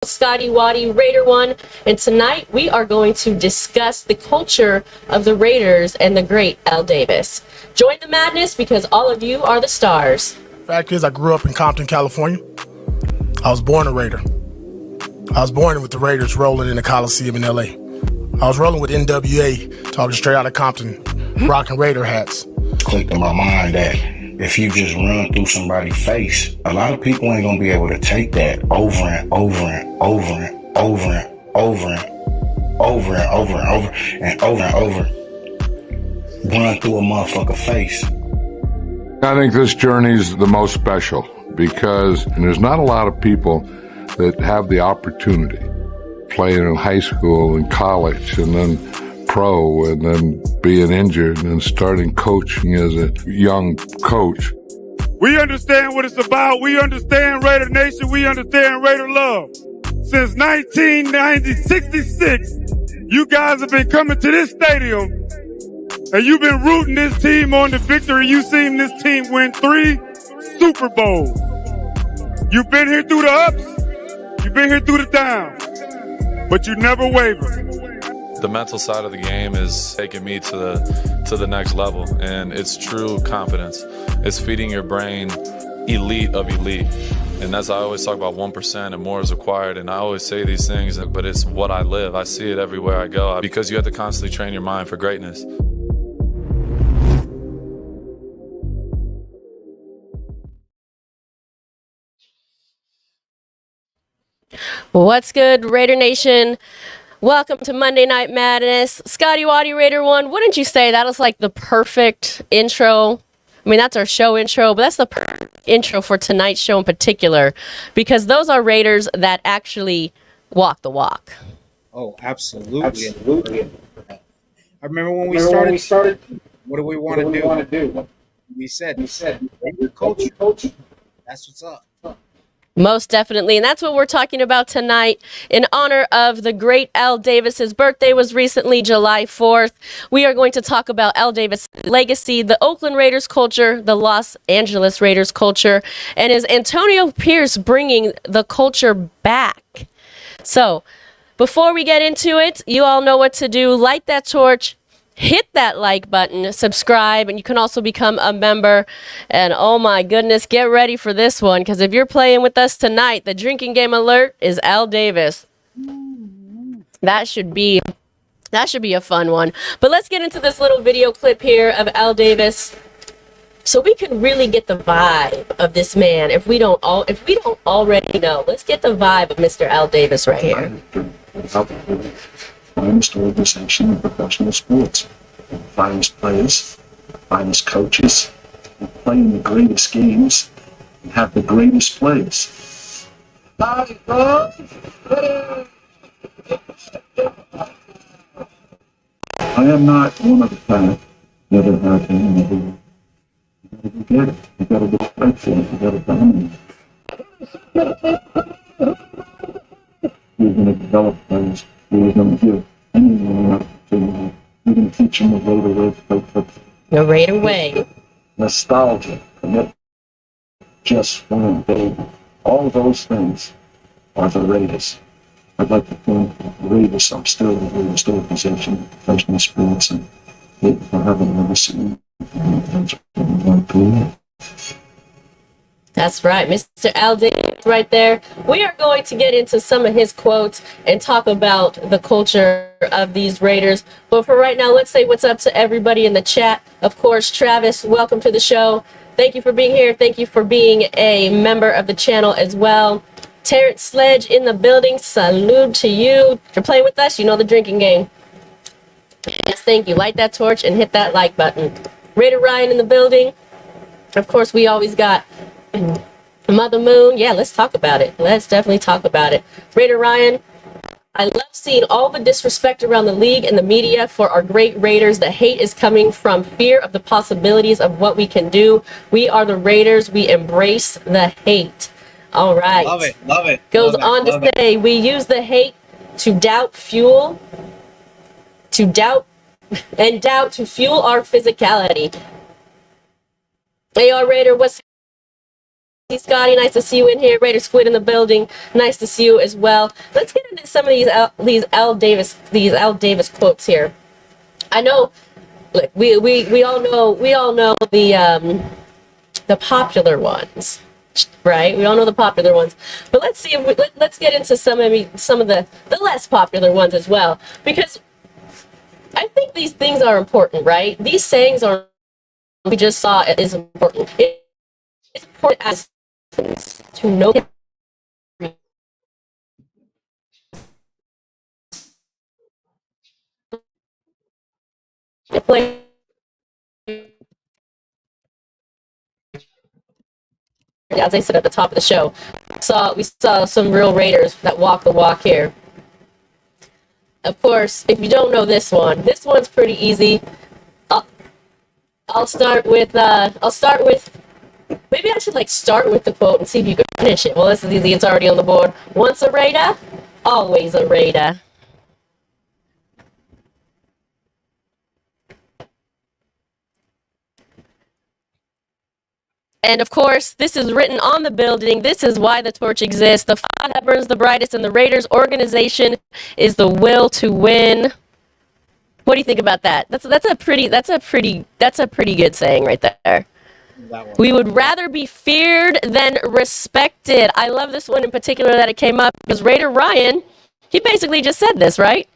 Scotty Waddy, Raider One, and tonight we are going to discuss the culture of the Raiders and the great Al Davis. Join the madness because all of you are the stars. Fact is, I grew up in Compton, California. I was born a Raider. I was born with the Raiders rolling in the Coliseum in LA. I was rolling with NWA, talking straight out of Compton, rocking Raider hats. Clicked in my mind that if you just run through somebody's face, a lot of people ain't gonna be able to take that over and over and over and over and over and over and over and over and over and over. Run through a motherfucker face. I think this journey is the most special because there's not a lot of people that have the opportunity playing in high school and college and then pro and then being injured and then starting coaching as a young coach. We understand what it's about. We understand Raider Nation. We understand Raider love. Since 1966, you guys have been coming to this stadium and you've been rooting this team on the victory. You've seen this team win 3 Super Bowls. You've been here through the ups. You've been here through the downs. But you never waver. The mental side of the game is taking me to the next level, and it's true confidence. It's feeding your brain elite of elite. And as I always talk about 1% and more is required, and I always say these things, but it's what I live. I see it everywhere I go because you have to constantly train your mind for greatness. What's good, Raider Nation? Welcome to Monday Night Madness. Scotty Waddy, Raider One. Wouldn't you say that was like the perfect intro? I mean, that's our show intro, but that's the perfect intro for tonight's show in particular, because those are Raiders that actually walk the walk. Oh, absolutely. I remember when we started. What do we want to do? We said, Raider culture. That's what's up. Most definitely. And that's what we're talking about tonight in honor of the great Al Davis. His birthday was recently July 4th. We are going to talk about Al Davis' legacy, the Oakland Raiders culture, the Los Angeles Raiders culture, and is Antonio Pierce bringing the culture back? So before we get into it, you all know what to do. Light that torch. Hit that like button, subscribe, and you can also become a member. And oh my goodness, get ready for this one, because if you're playing with us tonight, the drinking game alert is Al Davis. That should be a fun one. But let's get into this little video clip here of Al Davis, so we can really get the vibe of this man. If we don't already know, let's get the vibe of Mr. Al Davis right here. Finest organization in professional sports, finest players, finest coaches, and playing the greatest games and have the greatest plays. I am not one of the pack that have had to you get it. You gotta be faithful. You gotta dominate. You're gonna develop players. You're going to give anyone an opportunity. You're going to teach them the way to live. The Raider way. Nostalgia, commit, just one baby. All those things are the Raiders. I'd like to think the Raiders are still the greatest organization in professional sports, and if I haven't ever seen that's what I want to do. That's right, Mr. Al Davis right there. We are going to get into some of his quotes and talk about the culture of these Raiders. But for right now, let's say what's up to everybody in the chat. Of course, Travis, welcome to the show. Thank you for being here. Thank you for being a member of the channel as well. Terrence Sledge in the building. Salute to you. If you're playing with us, you know the drinking game. Yes, thank you. Light that torch and hit that like button. Raider Ryan in the building. Of course, we always got Mother Moon. Yeah, let's talk about it. Let's definitely talk about it. Raider Ryan, I love seeing all the disrespect around the league and the media for our great Raiders. The hate is coming from fear of the possibilities of what we can do. We are the Raiders. We embrace the hate. All right. Love it. Goes on to say, we use the hate to doubt to fuel our physicality. AR Raider, what's Scotty, nice to see you in here. Raider Squid in the building, nice to see you as well. Let's get into some of these Al Davis quotes here. I know, look, we all know the popular ones, right? We all know the popular ones, but let's see if let's get into some of the less popular ones as well, because I think these things are important, right? These sayings are, we just saw it is important. It's important as to know the play. As I said at the top of the show, we saw some real Raiders that walk the walk here. Of course, if you don't know this one's pretty easy. I'll start with maybe I should start with the quote and see if you can finish it. Well, this is easy. It's already on the board. Once a Raider, always a Raider. And of course, this is written on the building. This is why the torch exists. The fire that burns the brightest in the Raiders organization is the will to win. What do you think about that? That's a pretty good saying right there. We would rather be feared than respected. I love this one in particular that it came up because Raider Ryan, he basically just said this, right?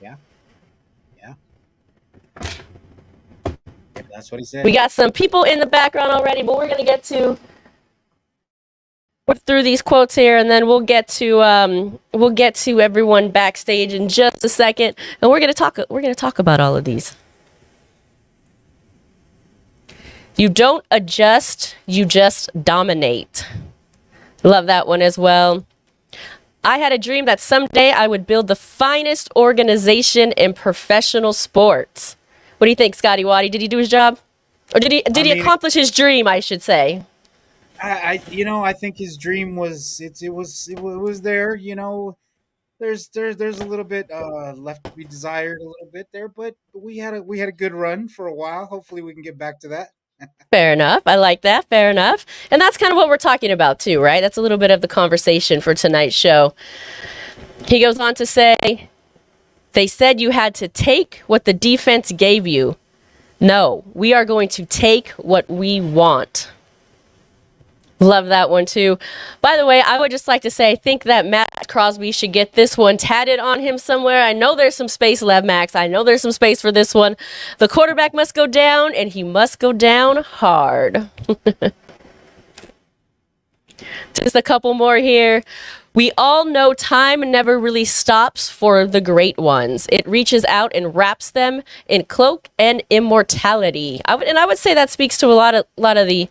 Yeah. That's what he said. We got some people in the background already, but we're going to get to through these quotes here, and then we'll get to everyone backstage in just a second, and we're going to talk about all of these. You don't adjust, you just dominate. Love that one as well. I had a dream that someday I would build the finest organization in professional sports. What do you think, Scotty Waddy? Did he do his job? Or did he accomplish his dream, I should say? I think his dream was it was there. There's a little bit left to be desired, a little bit there, but we had a good run for a while. Hopefully, we can get back to that. Fair enough. I like that. Fair enough. And that's kind of what we're talking about too, right? That's a little bit of the conversation for tonight's show. He goes on to say, they said you had to take what the defense gave you. No, we are going to take what we want. Love that one too. By the way, I would just like to say I think that Matt Crosby should get this one tatted on him somewhere. I know there's some space left, Max. I know there's some space for this one. The quarterback must go down, and he must go down hard. Just a couple more here. We all know time never really stops for the great ones. It reaches out and wraps them in cloak and immortality. I would say that speaks to a lot of the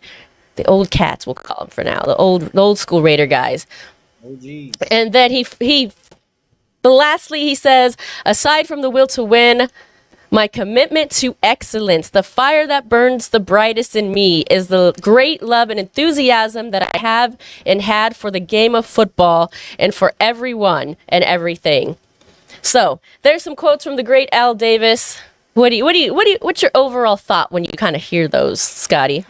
old cats, we'll call them for now, the old school Raider guys. Oh, geez. And then lastly he says, aside from the will to win, my commitment to excellence, the fire that burns the brightest in me, is the great love and enthusiasm that I have and had for the game of football and for everyone and everything. So there's some quotes from the great Al Davis. What's your overall thought when you kind of hear those, Scotty?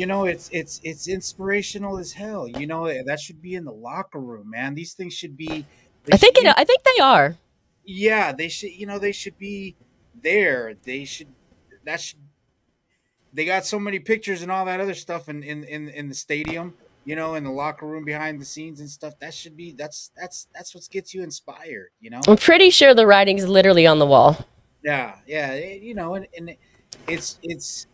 It's inspirational as hell. That should be in the locker room, man. These things should be. I think they are. Yeah, they should. They should be there. They got so many pictures and all that other stuff in the stadium. In the locker room behind the scenes and stuff. That should be. That's what gets you inspired. I'm pretty sure the writing's literally on the wall. Yeah. And it's.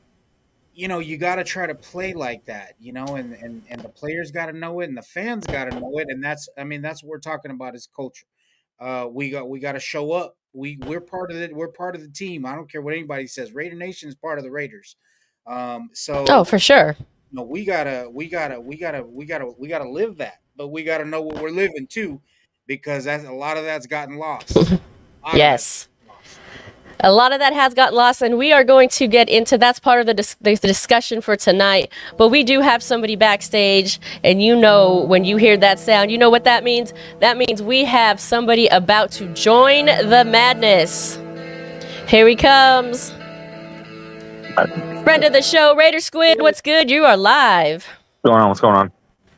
You got to try to play like that, and the players got to know it, and the fans got to know it, and that's what we're talking about is culture. We got to show up. We're part of it. We're part of the team. I don't care what anybody says. Raider Nation is part of the Raiders. Oh, for sure. We gotta live that, but we gotta know what we're living too, because a lot of that's gotten lost. Yes. A lot of that has got lost, and we are going to get into that's part of the discussion for tonight. But we do have somebody backstage, and when you hear that sound, you know what that means? That means we have somebody about to join the madness. Here he comes. Friend of the show, Raider Squid, what's good? You are live. What's going on?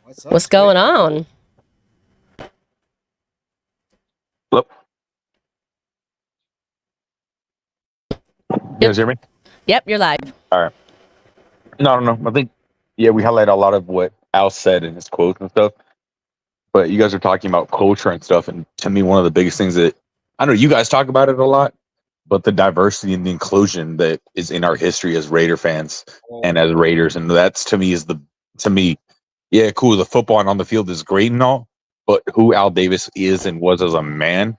What's up, What's Squid? going on? Hello? You guys hear me? Yep, you're live. All right. No, I don't know. I think, yeah, we highlight a lot of what Al said in his quotes and stuff. But you guys are talking about culture and stuff. And to me, one of the biggest things that I know you guys talk about it a lot, but the diversity and the inclusion that is in our history as Raider fans and as Raiders. And that's to me, yeah, cool. The football and on the field is great and all, but who Al Davis is and was as a man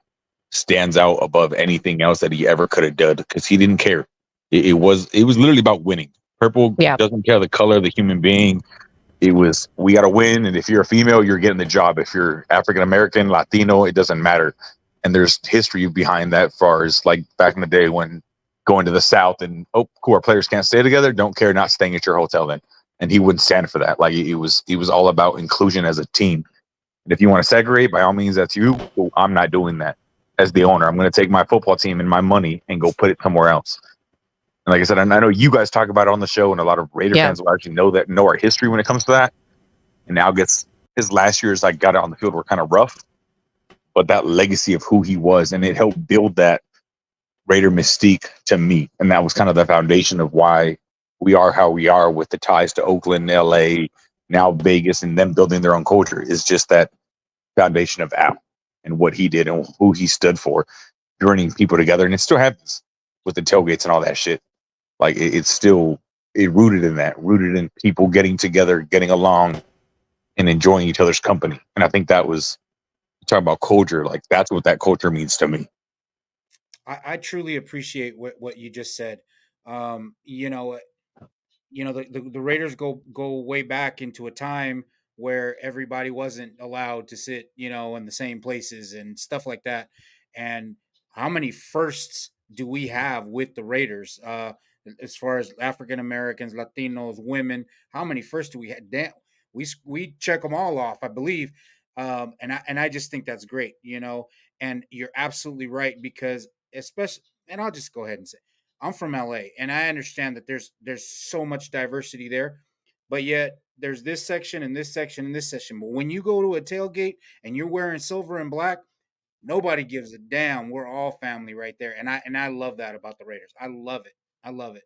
stands out above anything else that he ever could have done because he didn't care. It was literally about winning. Purple Yeah. doesn't care the color of the human being. It was we got to win, and if you're a female, you're getting the job. If you're African American, Latino, it doesn't matter. And there's history behind that, far as like back in the day when going to the South and cool, our players can't stay together. Don't care, not staying at your hotel then. And he wouldn't stand for that. Like it was all about inclusion as a team. And if you want to segregate, by all means, that's you. Well, I'm not doing that. As the owner, I'm going to take my football team and my money and go put it somewhere else. And like I said, I know you guys talk about it on the show, and a lot of Raider fans will actually know our history when it comes to that. And now his last years, like got it on the field, were kind of rough, but that legacy of who he was, and it helped build that Raider mystique to me. And that was kind of the foundation of why we are how we are with the ties to Oakland, LA, now Vegas, and them building their own culture is just that foundation of Al and what he did and who he stood for, joining people together. And it still happens with the tailgates and all that shit. Like it's still rooted in people getting together, getting along, and enjoying each other's company. And I think that was, talking about culture, like that's what that culture means to me. I truly appreciate what you just said. You know, the Raiders go way back into a time where everybody wasn't allowed to sit, in the same places and stuff like that. And how many firsts do we have with the Raiders? As far as African Americans, Latinos, women, how many firsts do we have? Damn, we check them all off, I believe. And I just think that's great, And you're absolutely right because especially, and I'll just go ahead and say, I'm from LA, and I understand that there's so much diversity there, but yet there's this section and this section and this section. But when you go to a tailgate and you're wearing silver and black, nobody gives a damn. We're all family right there, and I love that about the Raiders. I love it. I love it.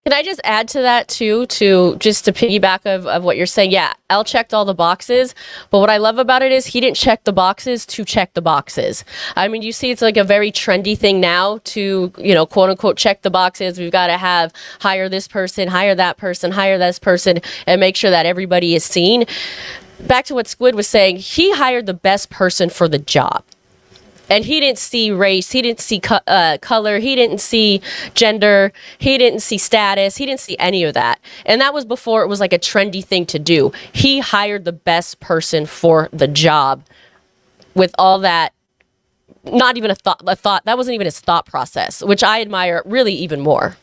Can I just add to that too, to piggyback of what you're saying? Yeah, Al checked all the boxes, but what I love about it is he didn't check the boxes to check the boxes. I mean, you see it's like a very trendy thing now to, quote unquote, check the boxes. We've got to hire this person, hire that person, hire this person, and make sure that everybody is seen. Back to what Squid was saying, he hired the best person for the job. And he didn't see race, he didn't see color, he didn't see gender, he didn't see status, he didn't see any of that. And that was before it was like a trendy thing to do. He hired the best person for the job with all that, not even a thought, that wasn't even his thought process, which I admire really even more.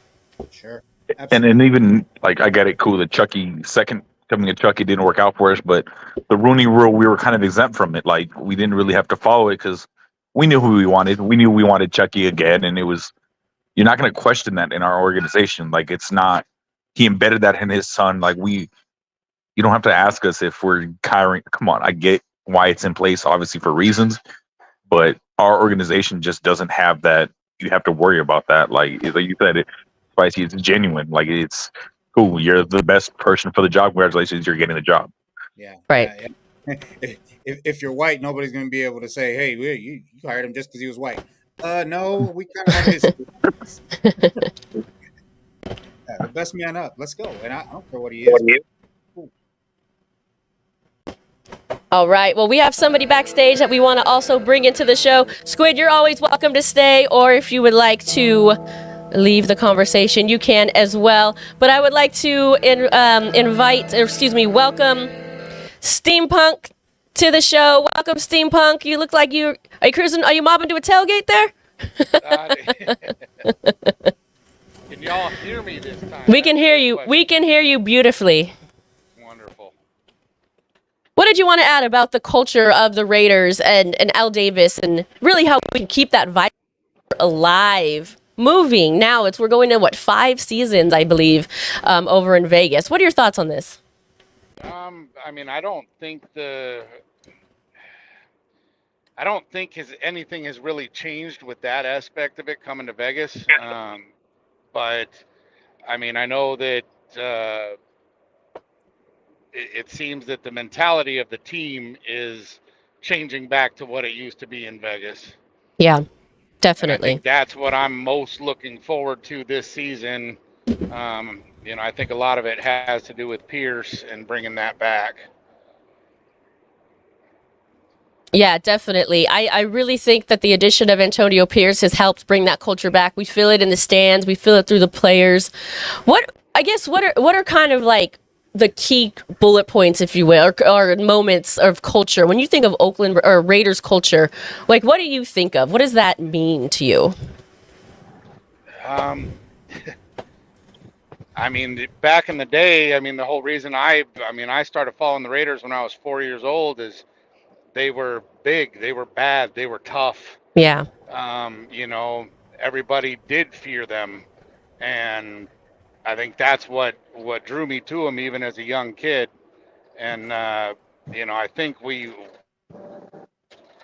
Sure. And even, like, I get it, cool, the second coming of Chucky didn't work out for us, but the Rooney Rule, we were kind of exempt from it. Like, we didn't really have to follow it because we knew who we wanted. We knew we wanted Chucky again, and you're not going to question that in our organization. Like, it's not, he embedded that in his son. Like, you don't have to ask us if we're hiring. Come on, I get why it's in place, obviously for reasons, but our organization just doesn't have that. You have to worry about that. Like you said, Spicy, it's genuine. Like, it's cool. You're the best person for the job. Congratulations, you're getting the job. Yeah. Right. Yeah. If you're white, nobody's going to be able to say, "Hey, you hired him just because he was white." No, we kind of have history. The best man up. Let's go. And I don't care what he is. Cool. All right. Well, we have somebody backstage that we want to also bring into the show. Squid, you're always welcome to stay, or if you would like to leave the conversation, you can as well. But I would like to welcome Steampunk to the show. Welcome, Steampunk. You look like are you cruising? Are you mobbing to a tailgate there? Can y'all hear me this time? We can hear you. We can hear you beautifully. Wonderful. What did you want to add about the culture of the Raiders and Al Davis, and really how we can keep that vibe alive, moving? Now we're going to 5 seasons, I believe, over in Vegas. What are your thoughts on this? I mean, I don't think anything has really changed with that aspect of it coming to Vegas. But I mean, I know that it seems that the mentality of the team is changing back to what it used to be in Vegas. Yeah, And I definitely. think that's what I'm most looking forward to this season. I think a lot of it has to do with Pierce and bringing that back. Yeah, definitely. I really think that the addition of Antonio Pierce has helped bring that culture back. We feel it in the stands. We feel it through the players. What are kind of like the key bullet points, if you will, or moments of culture when you think of Oakland or Raiders culture? Like, what do you think of? What does that mean to you? Um, I mean, back in the day, I mean, the whole reason I started following the Raiders when I was 4 years old is they were big, they were bad, they were tough. Yeah. Everybody did fear them, and I think that's what drew me to them even as a young kid. And I think we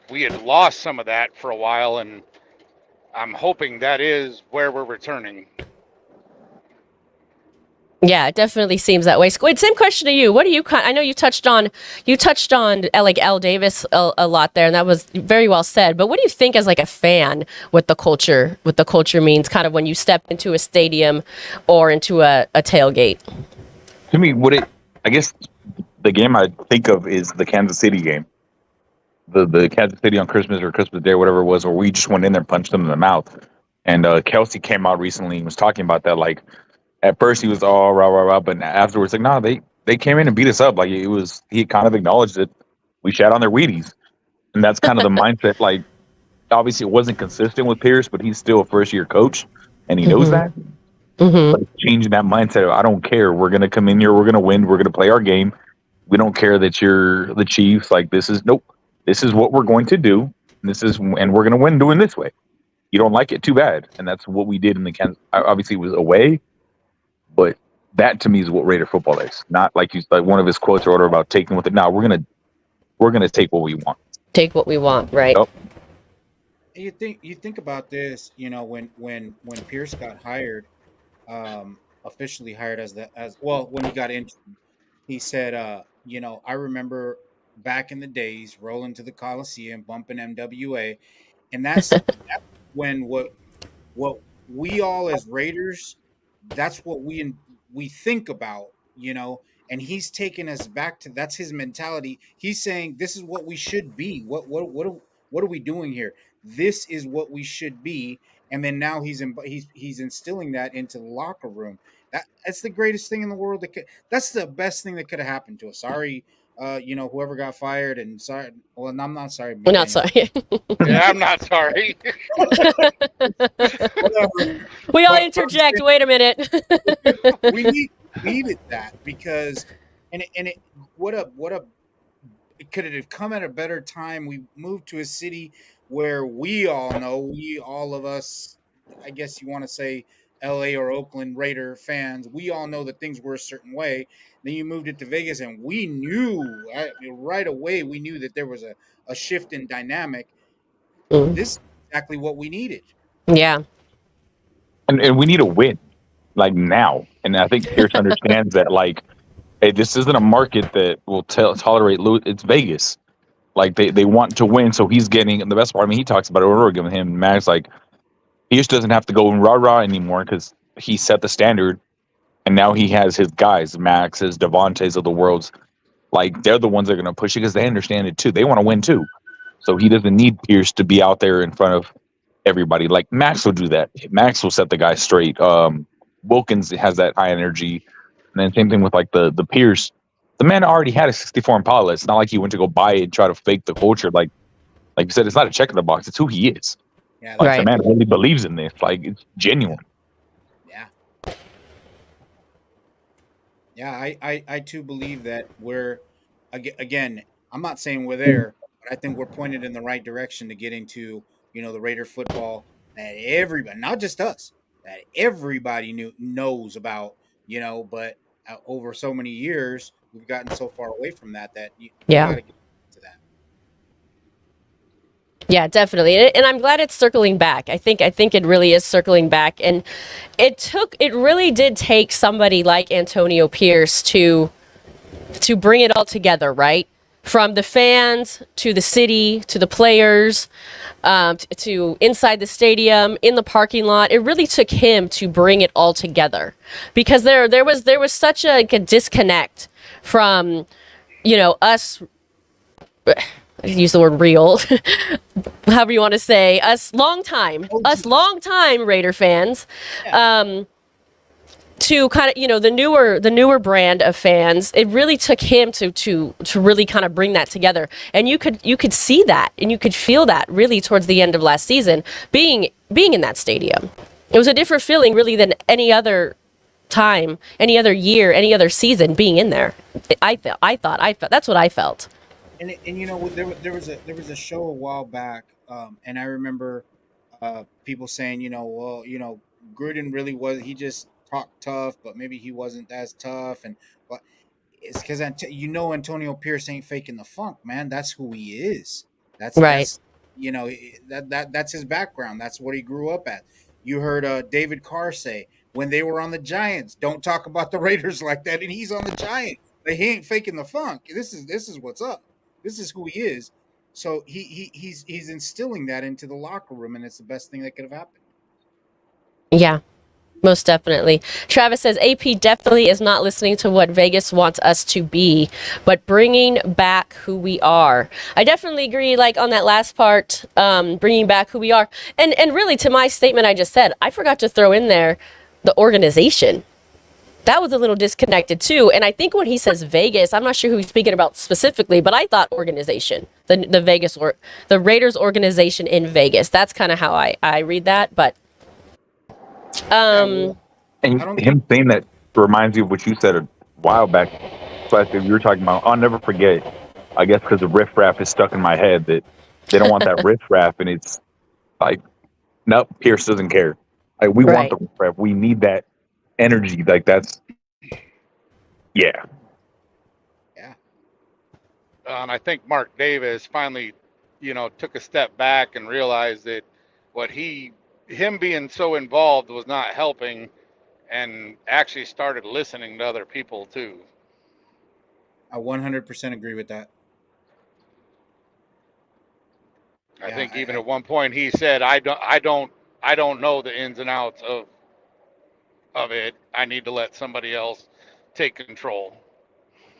had lost some of that for a while, and I'm hoping that is where we're returning. Yeah, it definitely seems that way. Squid, same question to you. What do you? I know you touched on like L. Davis a lot there, and that was very well said. But what do you think as like a fan what the culture means, kind of when you step into a stadium or into a tailgate? To me, I guess the game I think of is the Kansas City game. The Kansas City on Christmas or Christmas Day or whatever it was, where we just went in there and punched them in the mouth. And Kelsey came out recently and was talking about that. Like, at first he was all rah rah rah, but afterwards, like, no, they came in and beat us up. Like, he kind of acknowledged it. We shat on their Wheaties, and that's kind of the mindset. Like, obviously it wasn't consistent with Pierce, but he's still a first year coach, and he knows that. But it's changing that mindset of, I don't care. We're gonna come in here. We're gonna win. We're gonna play our game. We don't care that you're the Chiefs. Like, this is nope. This is what we're going to do. And we're gonna win doing this way. You don't like it, too bad. And that's what we did in the Kansas. Obviously, it was away, but that to me is what Raider football is. Not like one of his quotes or whatever about taking with it. Now we're gonna take what we want. Take what we want, right? Yep. You think about this, when Pierce got hired, officially hired as well, when he got into, he said, I remember back in the days rolling to the Coliseum, bumping MWA, and that's when what we all as Raiders, that's what we think about, and he's taking us back to, that's his mentality. He's saying this is what we should be. What are we doing here? This is what we should be. And then now he's instilling that into the locker room. That's the greatest thing in the world. That's the best thing that could have happened to us. Sorry, whoever got fired, and sorry. Well, I'm not sorry, We're not McDaniel. sorry. Yeah, I'm not sorry. Whatever. We all But interject. Wait a minute. we needed that because, and it what a could it have come at a better time? We moved to a city where we all of us, I guess you want to say LA or Oakland Raider fans, we all know that things were a certain way. Then you moved it to Vegas, and we knew right away, we knew that there was a shift in dynamic. Mm. This is exactly what we needed. Yeah. And we need a win, like, now. And I think Pierce understands that, like, hey, this isn't a market that will tolerate it's Vegas. Like, they want to win, so he's getting, and the best part, I mean, he talks about it over again with him and Max, like, he just doesn't have to go and rah-rah anymore because he set the standard, and now he has his guys, Max, his Devontaes of the worlds. Like, they're the ones that are going to push it because they understand it, too. They want to win, too. So he doesn't need Pierce to be out there in front of everybody. Like, Max will do that. Max will set the guy straight. Wilkins has that high energy. And then same thing with, like, the Pierce. The man already had a 64 Impala. It's not like he went to go buy it and try to fake the culture. Like you said, it's not a check in the box. It's who he is. Yeah, Like, Right. the man really believes in this. Like, it's genuine. yeah. Yeah, I too believe that again, I'm not saying we're there, but I think we're pointed in the right direction to getting to, the Raider football that everybody, not just us, that everybody knows about, but over so many years, we've gotten so far away from that you Yeah. got to get to that. Yeah, definitely. And I'm glad it's circling back. I think it really is circling back. And it really did take somebody like Antonio Pierce to bring it all together, right? From the fans to the city to the players, to inside the stadium, in the parking lot. It really took him to bring it all together, because there was such a disconnect from, us. I use the word real, however you want to say, us long time Raider fans, to kind of, the newer brand of fans. It really took him to really kind of bring that together, and you could see that and you could feel that really towards the end of last season, being in that stadium. It was a different feeling really than any other time, any other year, any other season being in there. I thought that's what I felt. And there was a show a while back, and I remember people saying, well, Gruden really was, he just talked tough, but maybe he wasn't as tough, and but it's because Antonio Pierce ain't faking the funk, man. That's who he is. Right. That's that's his background. That's what he grew up at. You heard David Carr say when they were on the Giants, don't talk about the Raiders like that, and he's on the Giants. Like, he ain't faking the funk. This is what's up. This is who he is. So he's instilling that into the locker room, and it's the best thing that could have happened. Yeah, most definitely. Travis says AP definitely is not listening to what Vegas wants us to be, but bringing back who we are. I definitely agree, like on that last part, bringing back who we are. And really, to my statement I just said, I forgot to throw in there the organization. That was a little disconnected too. And I think when he says Vegas, I'm not sure who he's speaking about specifically, but I thought organization, the Vegas or the Raiders organization in Vegas. That's kind of how I read that. But And him saying that reminds me of what you said a while back. But you were talking about, I'll never forget. I guess because the riffraff is stuck in my head that they don't want that riffraff, and it's like, nope, Pierce doesn't care. Like, we want the riffraff. We need that energy. Like, that's yeah. And I think Mark Davis finally, took a step back and realized that him being so involved was not helping, and actually started listening to other people too. I 100% agree with that. I think even at one point he said, I don't know the ins and outs of it. I need to let somebody else take control.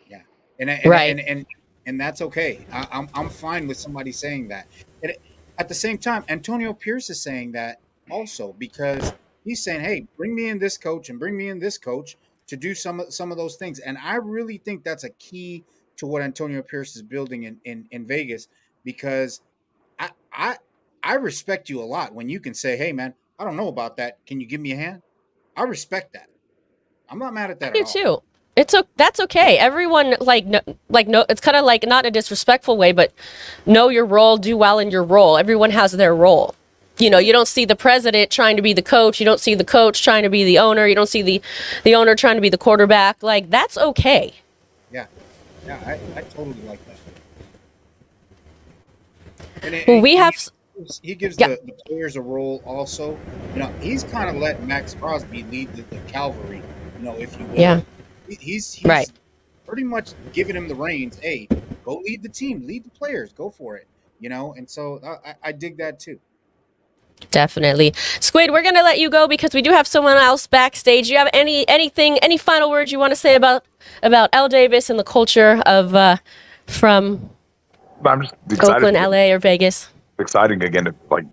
Yeah. And that's okay. I'm fine with somebody saying that. And at the same time, Antonio Pierce is saying that also, because he's saying, "Hey, bring me in this coach and bring me in this coach to do some of those things." And I really think that's a key to what Antonio Pierce is building in Vegas, because I respect you a lot when you can say, "Hey, man, I don't know about that. Can you give me a hand?" I respect that. I'm not mad at that I at do all. too. That's okay. Everyone no, it's kind of like not a disrespectful way, but know your role, do well in your role. Everyone has their role. You don't see the president trying to be the coach. You don't see the coach trying to be the owner. You don't see the owner trying to be the quarterback. Like, that's okay. Yeah. Yeah, I totally like that. Well, we have. He gives Yeah. the players a role also. He's kind of let Max Crosby lead the cavalry, if you will. Yeah. He's Right. pretty much giving him the reins. Hey, go lead the team, lead the players, go for it. And so I dig that too. Definitely. Squid, we're going to let you go because we do have someone else backstage. Do you have any final words you want to say about L. Davis and the culture of from I'm just excited. Oakland, LA, or Vegas? Exciting again. Like,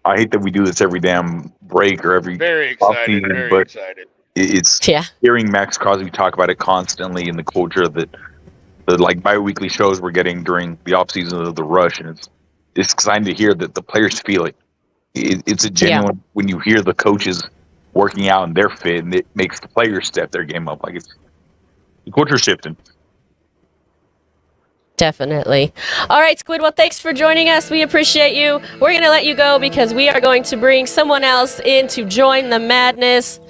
I hate that we do this every damn break or every Very excited. offseason, Very but excited. it's Yeah. hearing Max Crosby talk about it constantly, and the culture that the like bi-weekly shows we're getting during the off season of the rush, and it's exciting to hear that the players feel it. It's a genuine when you hear the coaches working out and they're fit, and it makes the players step their game up. Like, it's the culture shifting. Definitely. All right, Squid. Well, thanks for joining us. We appreciate you. We're going to let you go because we are going to bring someone else in to join the madness.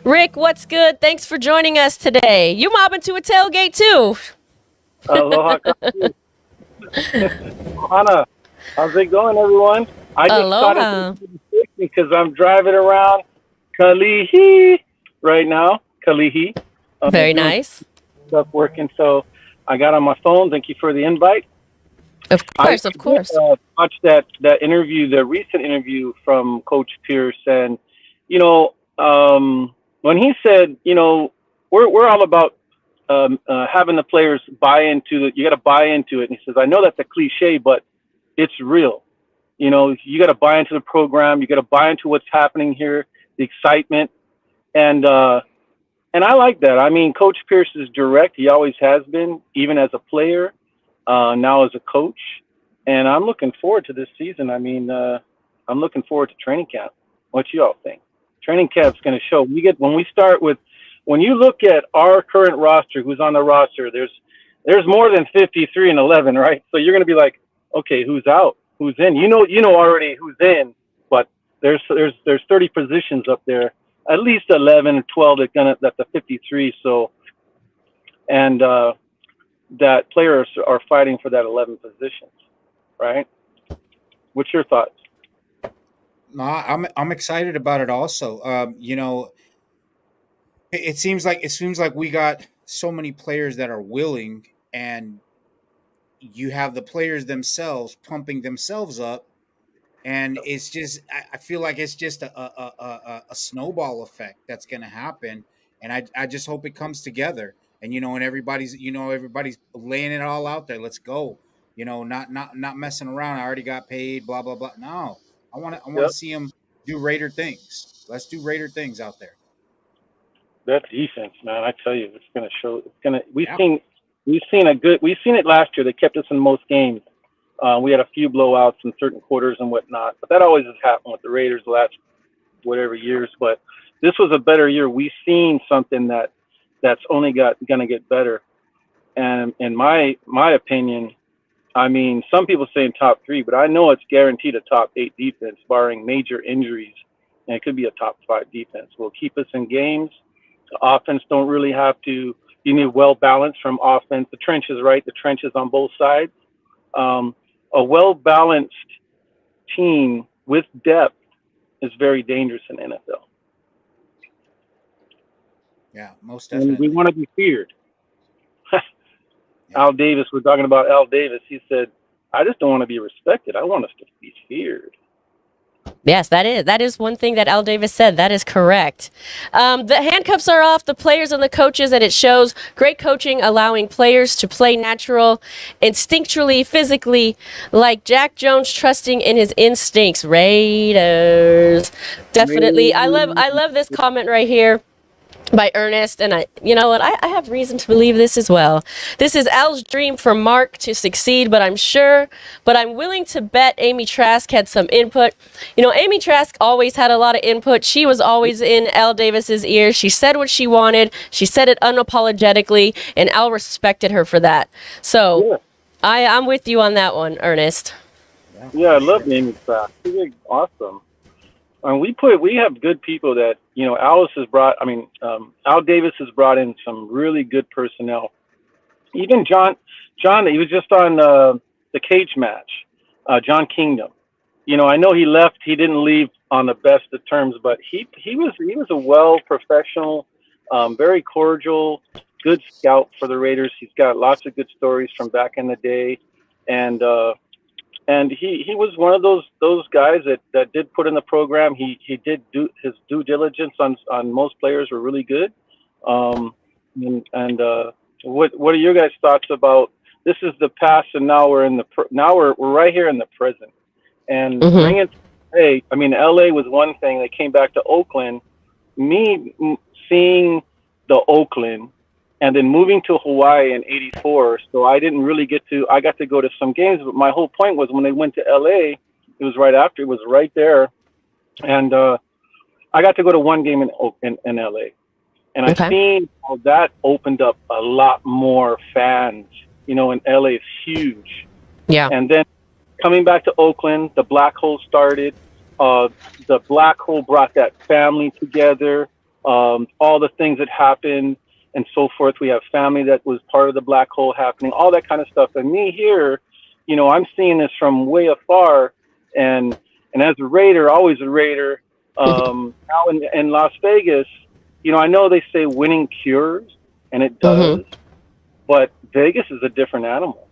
Rick, what's good? Thanks for joining us today. You mobbing to a tailgate too. Aloha, Kaku. Hana. How's it going, everyone? I just got into Aloha. the because I'm driving around Kalihi right now. Kalihi. Very Doing nice. stuff working. So I got on my phone. Thank you for the invite. Of I course, of course. watched that interview, the recent interview from Coach Pierce, and when he said, we're all about having the players buy into it. You got to buy into it. And he says, I know that's a cliche, but it's real. You got to buy into the program. You got to buy into what's happening here, the excitement, and I like that. I mean, Coach Pierce is direct. He always has been, even as a player, now as a coach. And I'm looking forward to this season. I mean, I'm looking forward to training camp. What you all think? Training camp's going to show. When you look at our current roster, who's on the roster, there's more than 53 and 11, right? So you're going to be like, okay, who's out? Who's in? You know already who's in, but there's 30 positions up there. At least 11 or 12 that's a 53. So, and that players are fighting for that 11 positions, right? What's your thoughts? No, I'm excited about it also. It seems like we got so many players that are willing, and you have the players themselves pumping themselves up, and it's just I feel like it's just a snowball effect that's going to happen, and I just hope it comes together, and everybody's laying it all out there. Let's go, not messing around. I already got paid, blah blah blah. No, I want to Yep. see them do Raider things. Let's do Raider things out there. That defense, man, I tell you, it's going to show. We've Yeah. seen it last year. They kept us in most games. We had a few blowouts in certain quarters and whatnot, but that always has happened with the Raiders the last whatever years. But this was a better year. We've seen something that's only going to get better. And in my opinion, I mean, some people saying top 3, but I know it's guaranteed a top 8 defense, barring major injuries, and it could be a top 5 defense. Will keep us in games. The offense don't really have to. You need well balanced from offense. The trenches, right? The trenches on both sides. A well balanced team with depth is very dangerous in NFL. Yeah, most And definitely. we want to be feared. Yeah. Al Davis, we're talking about Al Davis. He said, I just don't want to be respected. I want us to be feared. Yes, that is one thing that Al Davis said. That is correct. The handcuffs are off the players and the coaches, and it shows great coaching, allowing players to play natural, instinctually, physically, like Jack Jones trusting in his instincts. Raiders, definitely. I love this comment right here by Ernest, and you know what, I have reason to believe this as well. This is Al's dream for Mark to succeed, but I'm willing to bet Amy Trask had some input. Amy Trask always had a lot of input. She was always in Al Davis's ear. She said what she wanted. She said it unapologetically, and Al respected her for that. So Yeah. I'm with you on that one, Ernest. Yeah, I love Amy Trask. She's awesome. And we have good people that, Al Davis has brought in some really good personnel. Even John, he was just on the cage match, John Kingdom. I know he left. He didn't leave on the best of terms, but he was a well professional, very cordial, good scout for the Raiders. He's got lots of good stories from back in the day, and he was one of those guys that did put in the program. He did do his due diligence on most players were really good. What are your guys' thoughts about this? Is the past, and now we're right here in the present, and bringing. Hey, I mean, LA was one thing. They came back to Oakland. Me seeing the Oakland. And then moving to Hawaii in '84, so I didn't really I got to go to some games, but my whole point was when they went to LA, it was right after, it was right there. And I got to go to one game in LA. And I've seen how that opened up a lot more fans, and LA is huge. Yeah. And then coming back to Oakland, the Black Hole started. The Black Hole brought that family together. all the things that happened and so forth. We have family that was part of the black hole happening, all that kind of stuff. And me here, I'm seeing this from way afar, and as a Raider, always a Raider. Now in Las Vegas, I know they say winning cures, and it does, but Vegas is a different animal.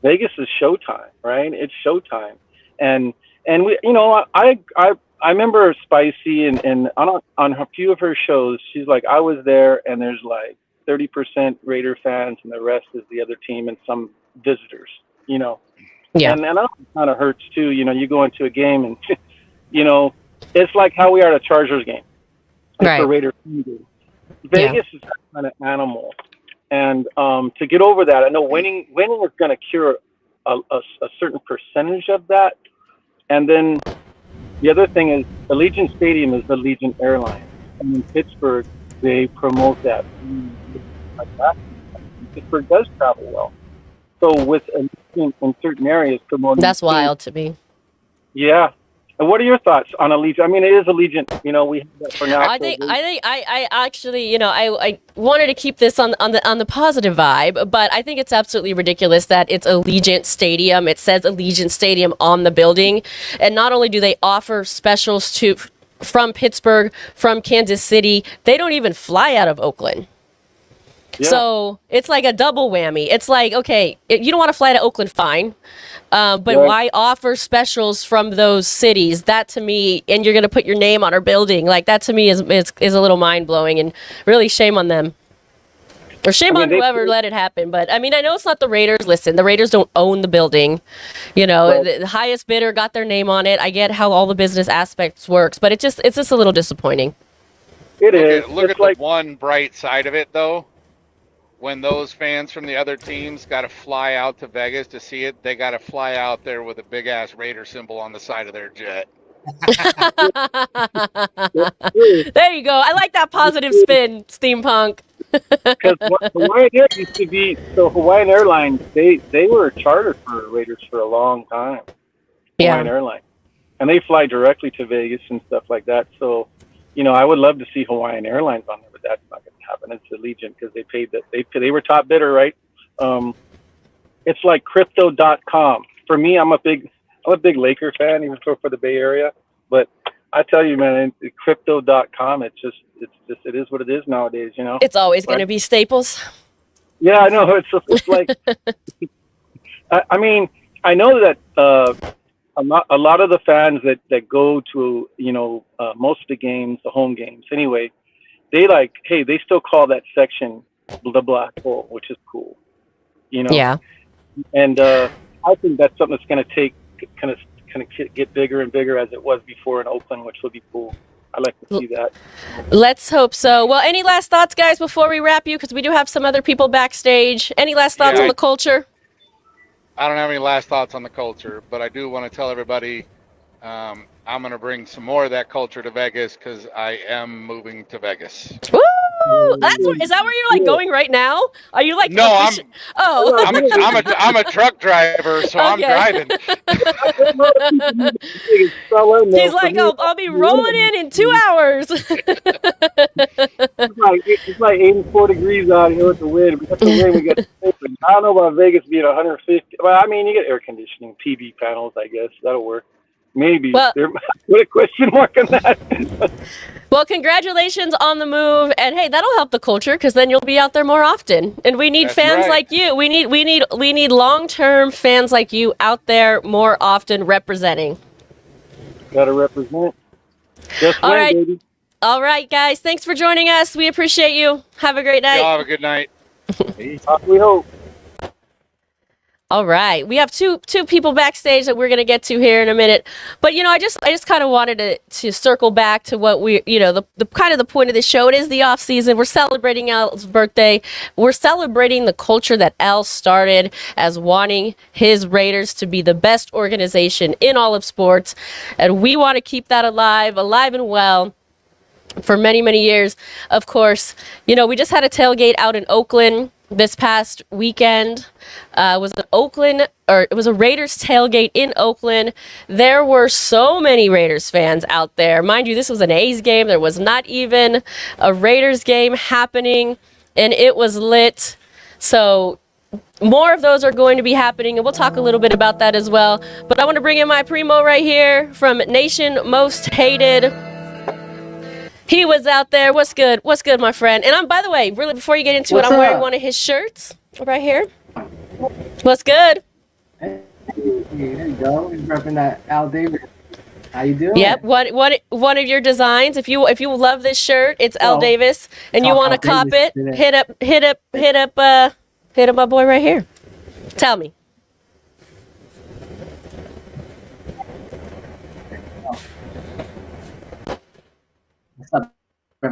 Vegas is showtime, right? It's showtime, and we, I remember Spicy and on a few of her shows, she's like, I was there, and there's like 30% Raider fans, and the rest is the other team and some visitors. Yeah. And that kind of hurts too. You go into a game and it's like how we are at a Chargers game. It's Right. a Raider game. Vegas is that kind of animal, and to get over that, I know winning is going to cure a certain percentage of that, and then the other thing is Allegiant Stadium is the Allegiant Airlines, and in Pittsburgh they promote that. Pittsburgh does travel well, so with Allegiant in certain areas promoting. That's wild to me. Yeah. And what are your thoughts on Allegiant? I mean, it is Allegiant. We have that for now. I actually, I wanted to keep this on the positive vibe, but I think it's absolutely ridiculous that it's Allegiant Stadium. It says Allegiant Stadium on the building, and not only do they offer specials from Pittsburgh, from Kansas City, they don't even fly out of Oakland. Yeah. So it's like a double whammy. It's like, okay, you don't want to fly to Oakland, fine. But why offer specials from those cities? That to me, and you're going to put your name on our building, like that to me is a little mind blowing, and really shame on them. Or shame on whoever let it happen. But I mean, I know it's not the Raiders. Listen, the Raiders don't own the building. The highest bidder got their name on it. I get how all the business aspects works, but it's just a little disappointing. It is. Look at the one bright side of it, though. When those fans from the other teams got to fly out to Vegas to see it, they got to fly out there with a big ass Raider symbol on the side of their jet. There you go. I like that positive spin, steampunk. Because Hawaiian Air used to be, Hawaiian Airlines, they were a charter for Raiders for a long time. Hawaiian Airlines. And they fly directly to Vegas and stuff like that. So, I would love to see Hawaiian Airlines on there, but that's not going to happen. It's Allegiant because they paid that. They were top bidder, right? It's like Crypto.com. For me, I'm a big Laker fan, even for the Bay Area. But I tell you, man, Crypto.com, it is what it is nowadays. It's always going to be Staples. Yeah, I know. It's like, I mean, I know that a lot of the fans that go to most of the games, the home games anyway, they still call that section the black hole, which is cool. Yeah. And I think that's something that's going to take kind of get bigger and bigger as it was before in Oakland, which will be cool. I like to see that. Let's hope so. Well, any last thoughts, guys, before we wrap you? Because we do have some other people backstage. Any last thoughts on the culture? I don't have any last thoughts on the culture, but I do want to tell everybody I'm going to bring some more of that culture to Vegas because I am moving to Vegas. Woo! Is that where you're going right now? Are you like? No, I'm a truck driver, so I'm driving. He's like, I'll be rolling in 2 hours. It's like 84 degrees out here with the wind. We got the wind. We got. I don't know about Vegas being 150. Well, I mean, you get air conditioning, PV panels. I guess that'll work. Maybe. Put a question mark on that. Well, congratulations on the move, and hey, that'll help the culture because then you'll be out there more often. And we need fans like you. We need long-term fans like you out there more often representing. Gotta represent. Just all right, baby. All right, guys. Thanks for joining us. We appreciate you. Have a great night. Y'all have a good night. We hope. All right, we have two people backstage that we're gonna get to here in a minute, but I just kind of wanted to circle back to what we the kind of the point of the show. It is the off season. We're celebrating Al's birthday. We're celebrating the culture that Al started as wanting his Raiders to be the best organization in all of sports, and we want to keep that alive and well for many, many years. Of course, we just had a tailgate out in Oakland. this past weekend was an Oakland, or it was a Raiders tailgate in Oakland. There were so many Raiders fans out there. Mind you, this was an A's game. There was not even a Raiders game happening, and it was lit. So more of those are going to be happening, and we'll talk a little bit about that as well. But I want to bring in my primo right here from Nation Most Hated. He was out there. What's good? What's good, my friend? And by the way, really, before you get into it, I'm wearing one of his shirts right here. What's good? Hey, there you go. He's repping that Al Davis. How you doing? Yep. One of your designs. If you love this shirt, it's Al Davis, and you want to cop it, hit up my boy right here. Tell me. What's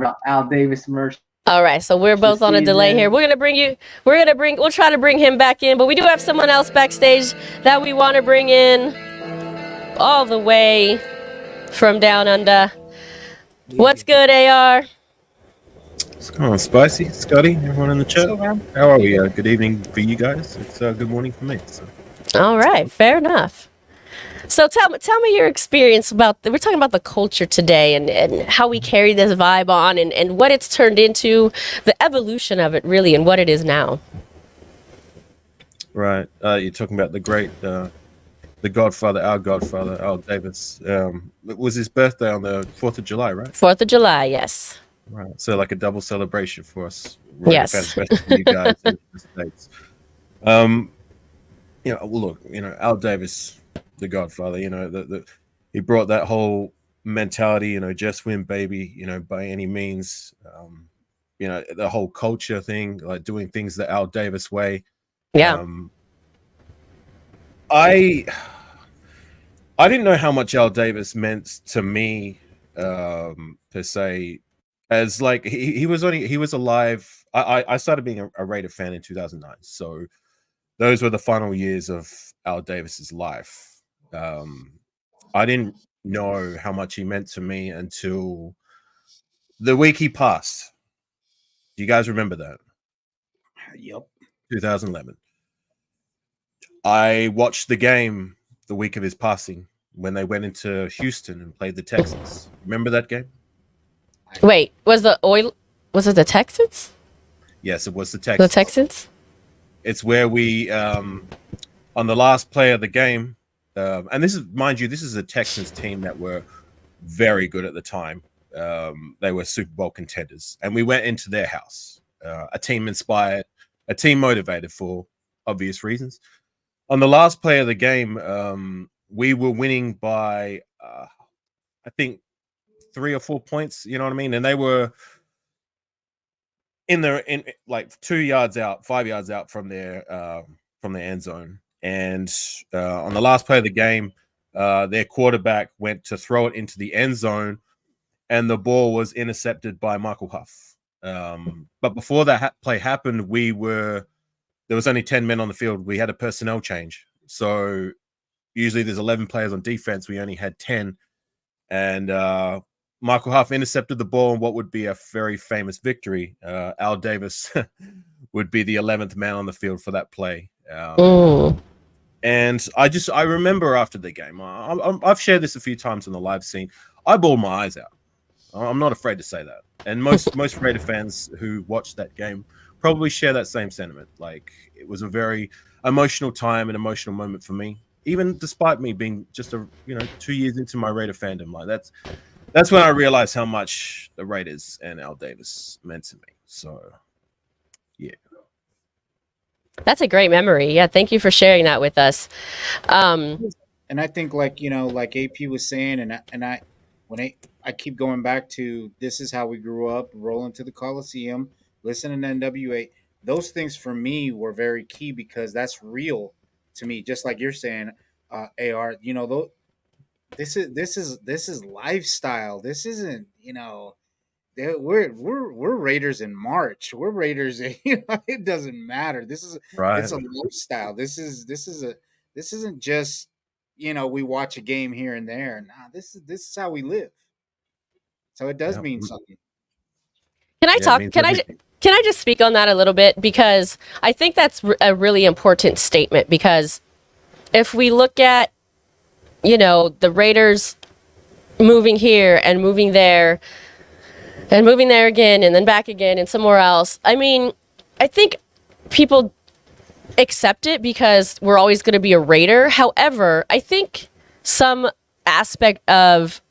up, Al Davis merch? All right, so we're both on a delay here. We'll try to bring him back in, but we do have someone else backstage that we want to bring in all the way from down under. What's good, AR? What's going on, Spicy, Scotty, everyone in the chat? How are we? Good evening for you guys. It's good morning for me. So. All right, fair enough. So tell me your experience we're talking about the culture today and how we carry this vibe on and what it's turned into, the evolution of it really, and what it is now. Right. You're talking about the great, the Godfather, our Godfather, Al Davis. It was his birthday on the 4th of July, right? 4th of July, yes. Right. So like a double celebration for us. Yes. Especially for you guys in the States. Look, Al Davis, the Godfather, he brought that whole mentality, just win, baby, by any means. The whole culture thing, like doing things the Al Davis way. Yeah. I didn't know how much Al Davis meant to me, per se, as like he was alive. I started being a Raider fan in 2009, so those were the final years of Al Davis's life. I didn't know how much he meant to me until the week he passed. Do you guys remember that? Yep. 2011. I watched the game the week of his passing when they went into Houston and played the Texans. Remember that game? Wait, was it the Texans? Yes, it was the Texans. The Texans? It's where we, on the last play of the game, and this is a Texans team that were very good at the time. They were Super Bowl contenders, and we went into their house, a team inspired, a team motivated for obvious reasons. On the last play of the game, we were winning by, I think, 3 or 4 points. You know what I mean? And they were in like 2 yards out, 5 yards out from their end zone. And on the last play of the game, their quarterback went to throw it into the end zone, and the ball was intercepted by Michael Huff. But before that play happened, there was only 10 men on the field. We had a personnel change. So usually there's 11 players on defense. We only had 10. And Michael Huff intercepted the ball in what would be a very famous victory. Al Davis would be the 11th man on the field for that play. And I remember after the game, I've shared this a few times on the live scene. I bawled my eyes out. I'm not afraid to say that. And most Raider fans who watched that game probably share that same sentiment. Like, it was a very emotional time, an emotional moment for me, even despite me being just 2 years into my Raider fandom. Like, that's when I realized how much the Raiders and Al Davis meant to me. So, yeah. That's a great memory. Yeah, thank you for sharing that with us. And I think, like AP was saying, and I keep going back to, this is how we grew up, rolling to the Coliseum, listening to NWA. Those things for me were very key because that's real to me. Just like you're saying, AR. This is lifestyle. This isn't, we're Raiders in March. We're Raiders. It doesn't matter. It's a lifestyle. This isn't just, we watch a game here and there. Nah, this is how we live. So it does mean something. Can I talk? Can I just speak on that a little bit? Because I think that's a really important statement. Because if we look at, the Raiders moving here and moving there and moving there again and then back again and somewhere else, I mean, I think people accept it because we're always going to be a Raider. However, I think some aspect of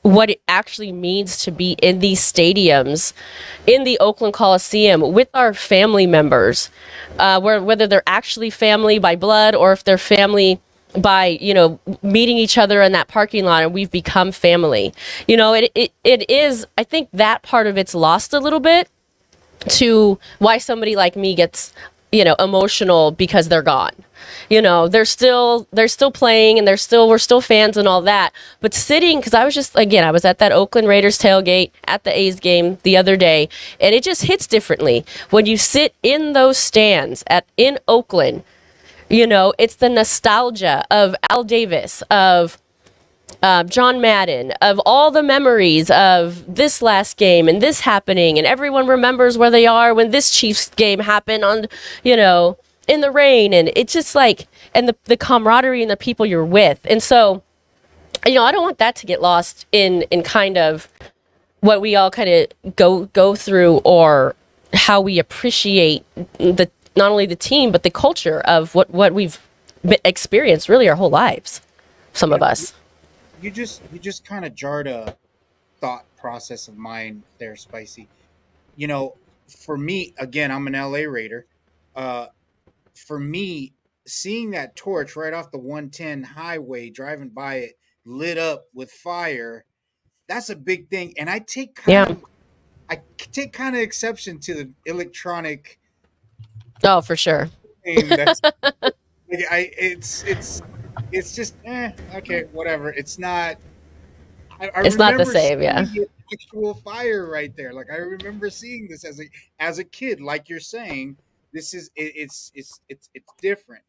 what it actually means to be in these stadiums, in the Oakland Coliseum with our family members, whether they're actually family by blood or if they're family by, meeting each other in that parking lot and we've become family. It is, I think that part of it's lost a little bit to why somebody like me gets, emotional because they're gone. They're still playing and we're still fans and all that. But sitting, because I was at that Oakland Raiders tailgate at the A's game the other day, and it just hits differently when you sit in those stands in Oakland. It's the nostalgia of Al Davis, of John Madden, of all the memories of this last game and this happening, and everyone remembers where they are when this Chiefs game happened on, in the rain, and it's just like, and the camaraderie and the people you're with. And so, I don't want that to get lost in kind of what we all kind of go through, or how we appreciate not only the team but the culture of what we've experienced really our whole lives. Some of us. You just kind of jarred a thought process of mine there, Spicy. For me, again, I'm an LA Raider. For me, seeing that torch right off the 110 highway, driving by it, lit up with fire, that's a big thing. And I take kind of exception to the electronic. Oh, for sure. That's it's just okay, whatever. It's not. It's not the same, yeah. The actual fire right there. Like I remember seeing this as a kid. Like you're saying, this is it's different.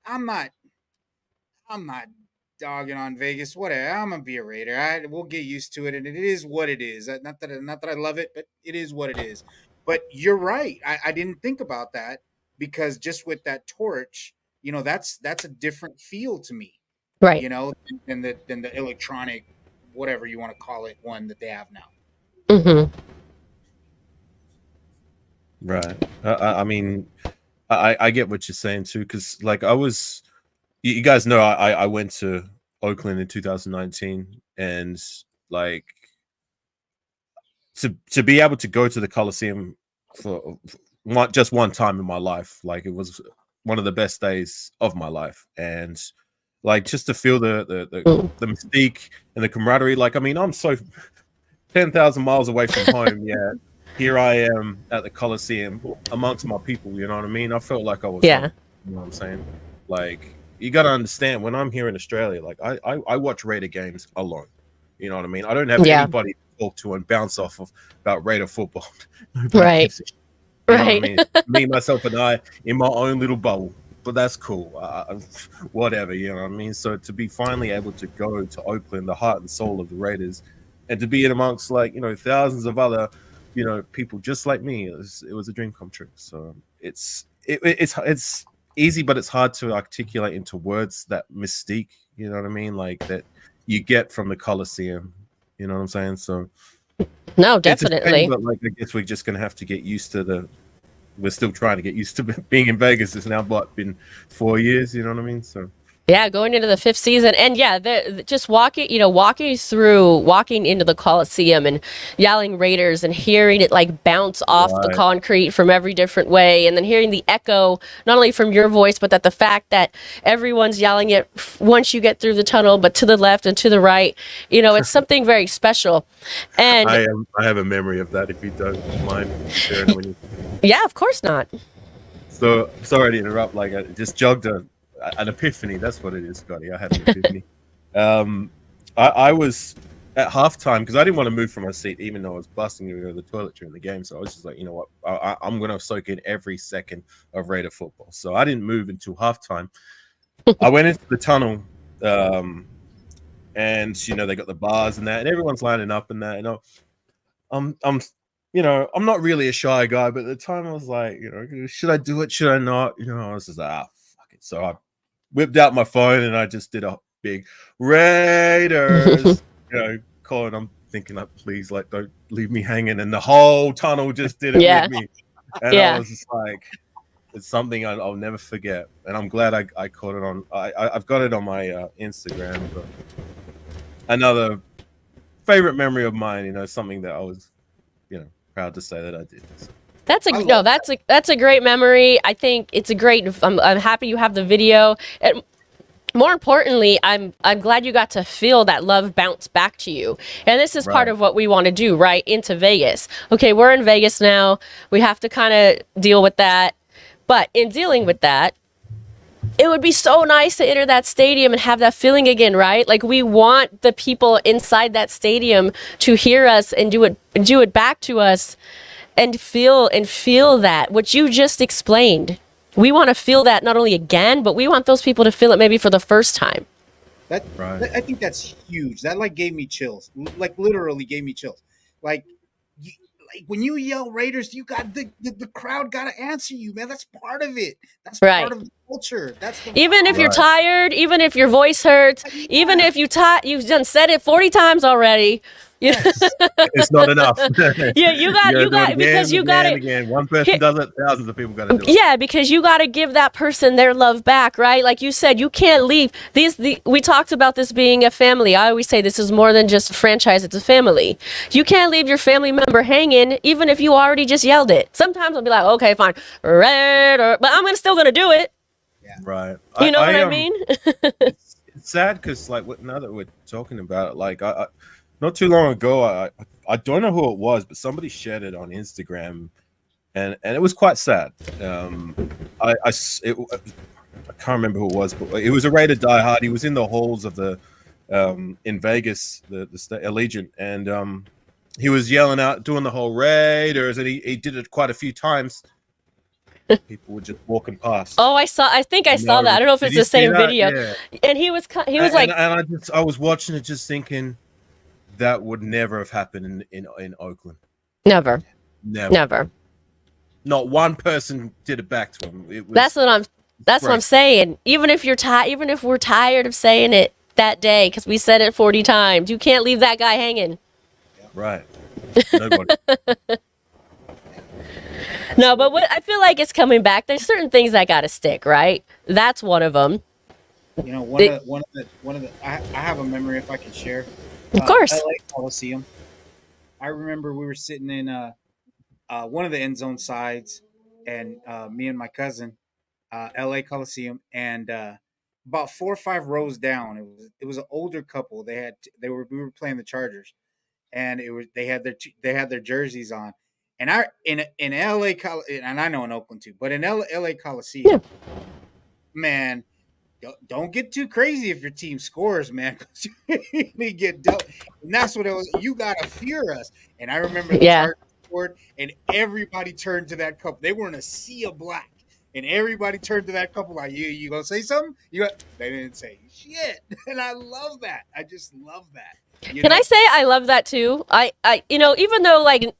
I'm not dogging on Vegas. Whatever. I'm gonna be a Raider. We'll get used to it, and it is what it is. Not that I love it, but it is what it is. But you're right. I didn't think about that because just with that torch, that's a different feel to me. Right. Than the electronic, whatever you want to call it, one that they have now. Mm-hmm. Right. I mean, I get what you're saying too, because like you guys know I went to Oakland in 2019, and like to be able to go to the Coliseum for just one time in my life, like it was one of the best days of my life, and like just to feel the mystique and the camaraderie. Like I mean, I'm so 10,000 miles away from home, yeah. Here I am at the Coliseum amongst my people. You know what I mean? I felt like I was home, you know what I'm saying? Like you got to understand, when I'm here in Australia, like I watch Raider games alone. You know what I mean? I don't have anybody to talk to and bounce off of about Raider football. Right. You know what I mean? Me, myself, and I in my own little bubble. But that's cool. Whatever, you know what I mean? So to be finally able to go to Oakland, the heart and soul of the Raiders, and to be in amongst thousands of other people just like me, it was a dream come true. So it's easy, but it's hard to articulate into words that mystique, you know what I mean, like that you get from the Coliseum, you know what I'm saying? So no, definitely. But like I guess we're just gonna have to get used to we're still trying to get used to being in Vegas. It's now been 4 years, you know what I mean? So yeah, going into the 5th season, and just walking into the Coliseum and yelling Raiders and hearing it like bounce off the concrete from every different way, and then hearing the echo not only from your voice, but that the fact that everyone's yelling it once you get through the tunnel, but to the left and to the right, it's something very special. And I have a memory of that, if you don't mind sharing when you. Yeah, of course not. So sorry to interrupt. Like I just jogged an epiphany. That's what it is, Scotty. I had an epiphany. I was at halftime because I didn't want to move from my seat, even though I was busting to go to the toilet during the game. So I was just like, you know what, I'm going to soak in every second of Raider football. So I didn't move until halftime. I went into the tunnel, and they got the bars and that, and everyone's lining up and that. I'm I'm not really a shy guy, but at the time I was like, should I do it? Should I not? I was just like, fuck it. So I whipped out my phone and I just did a big Raiders, call, and I'm thinking, like, please, like, don't leave me hanging. And the whole tunnel just did it with me. And I was just like, it's something I'll never forget. And I'm glad I caught it on. I've got it on my Instagram. But another favorite memory of mine, something that I was, proud to say that I did. So. That's a great memory. I think it's a great. I'm happy you have the video. And more importantly, I'm glad you got to feel that love bounce back to you. And this is part of what we want to do, right? Into Vegas. Okay, we're in Vegas now. We have to kind of deal with that. But in dealing with that, it would be so nice to enter that stadium and have that feeling again, right? Like, we want the people inside that stadium to hear us and do it back to us and feel that what you just explained. We want to feel that not only again, but we want those people to feel it maybe for the first time. I think that's huge. That gave me chills. Like, literally gave me chills. Like when you yell Raiders, you got the crowd got to answer you, man. That's part of it. That's part of the culture. That's even if you're tired, even if your voice hurts, even if you've done said it 40 times already. Yes. It's not enough. You got because you got it again. One person does it, thousands of people got to do it. Yeah, because you got to give that person their love back, right? Like you said, you can't leave we talked about this being a family. I always say this is more than just a franchise, it's a family. You can't leave your family member hanging even if you already just yelled it. Sometimes I'll be like, okay, fine, but I'm still gonna do it. Yeah. Right. You know what I mean? It's sad because, like, now that we're talking about it, like, I not too long ago, I don't know who it was, but somebody shared it on Instagram, and it was quite sad. I can't remember who it was, but it was a Raider diehard. He was in the halls of the in Vegas, the Allegiant, and he was yelling out, doing the whole Raiders, and he did it quite a few times. People were just walking past. Oh, I think I saw that. I don't know if it's the same video. Yeah. And he was like, and I was watching it, just thinking, that would never have happened in Oakland. Never. Not one person did it back to him. That's what I'm saying. Even if we're tired of saying it that day, because we said it 40 times, you can't leave that guy hanging. Right. Nobody. No, but I feel like it's coming back. There's certain things that got to stick, right? That's one of them. One of the. I have a memory if I can share. Of course. LA Coliseum. I remember we were sitting in one of the end zone sides, and me and my cousin, LA Coliseum, and about 4 or 5 rows down, it was an older couple. We were playing the Chargers, and they had their jerseys on, and in LA and I know in Oakland too, but in LA Coliseum, man. Don't get too crazy if your team scores, man. They get done. And that's what it was. You gotta fear us. And I remember the Chargers scored, and everybody turned to that couple. They were in a sea of black, and everybody turned to that couple like, "You gonna say something?" They didn't say shit, and I love that. I just love that. Can I say I love that too? I even though, like,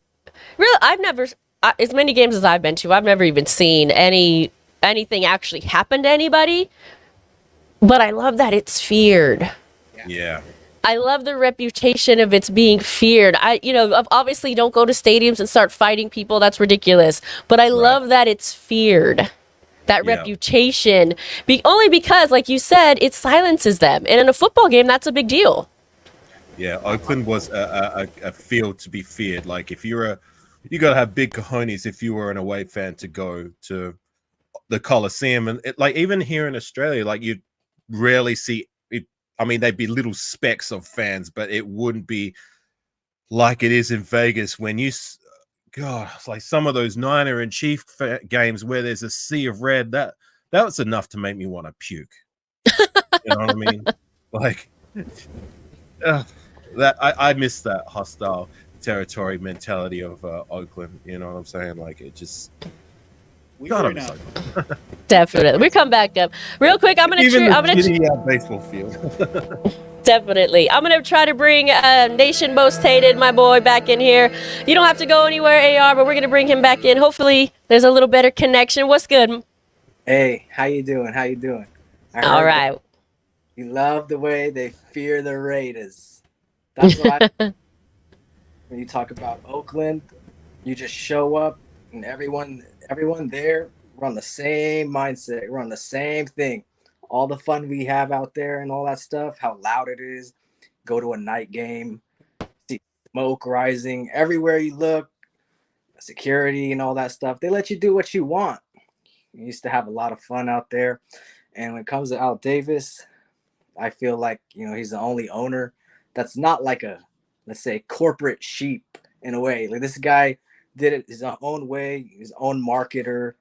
really, I've never, as many games as I've been to, I've never even seen anything actually happen to anybody. But I love that it's feared. Yeah. I love the reputation of it's being feared. Obviously don't go to stadiums and start fighting people. That's ridiculous. But I love that it's feared. That reputation. Only because, like you said, it silences them. And in a football game, that's a big deal. Yeah, Oakland was a field to be feared. Like, if you got to have big cojones if you were an away fan to go to the Coliseum. And like, even here in Australia, like, you rarely see it. I mean, they'd be little specks of fans, but it wouldn't be like it is in Vegas when it's like some of those Niner and Chief games where there's a sea of red. That was enough to make me want to puke. You know what I mean? Like, that I miss that hostile territory mentality of Oakland. You know what I'm saying? Like, it just. Definitely. We come back up real quick. I'm gonna baseball field. Definitely. I'm going to try to bring Nation Most Hated, my boy, back in here. You don't have to go anywhere, AR, but we're going to bring him back in. Hopefully, there's a little better connection. What's good? Hey, how you doing? How you doing? I All heard that right. you love the way they fear the Raiders. That's what I when you talk about Oakland, you just show up and everyone there, we're on the same mindset. We're on the same thing. All the fun we have out there and all that stuff, how loud it is. Go to a night game, see smoke rising everywhere you look, security and all that stuff. They let you do what you want. We used to have a lot of fun out there. And when it comes to Al Davis, I feel like, he's the only owner that's not like a, let's say, corporate sheep in a way. Like this guy did it his own way, his own marketer.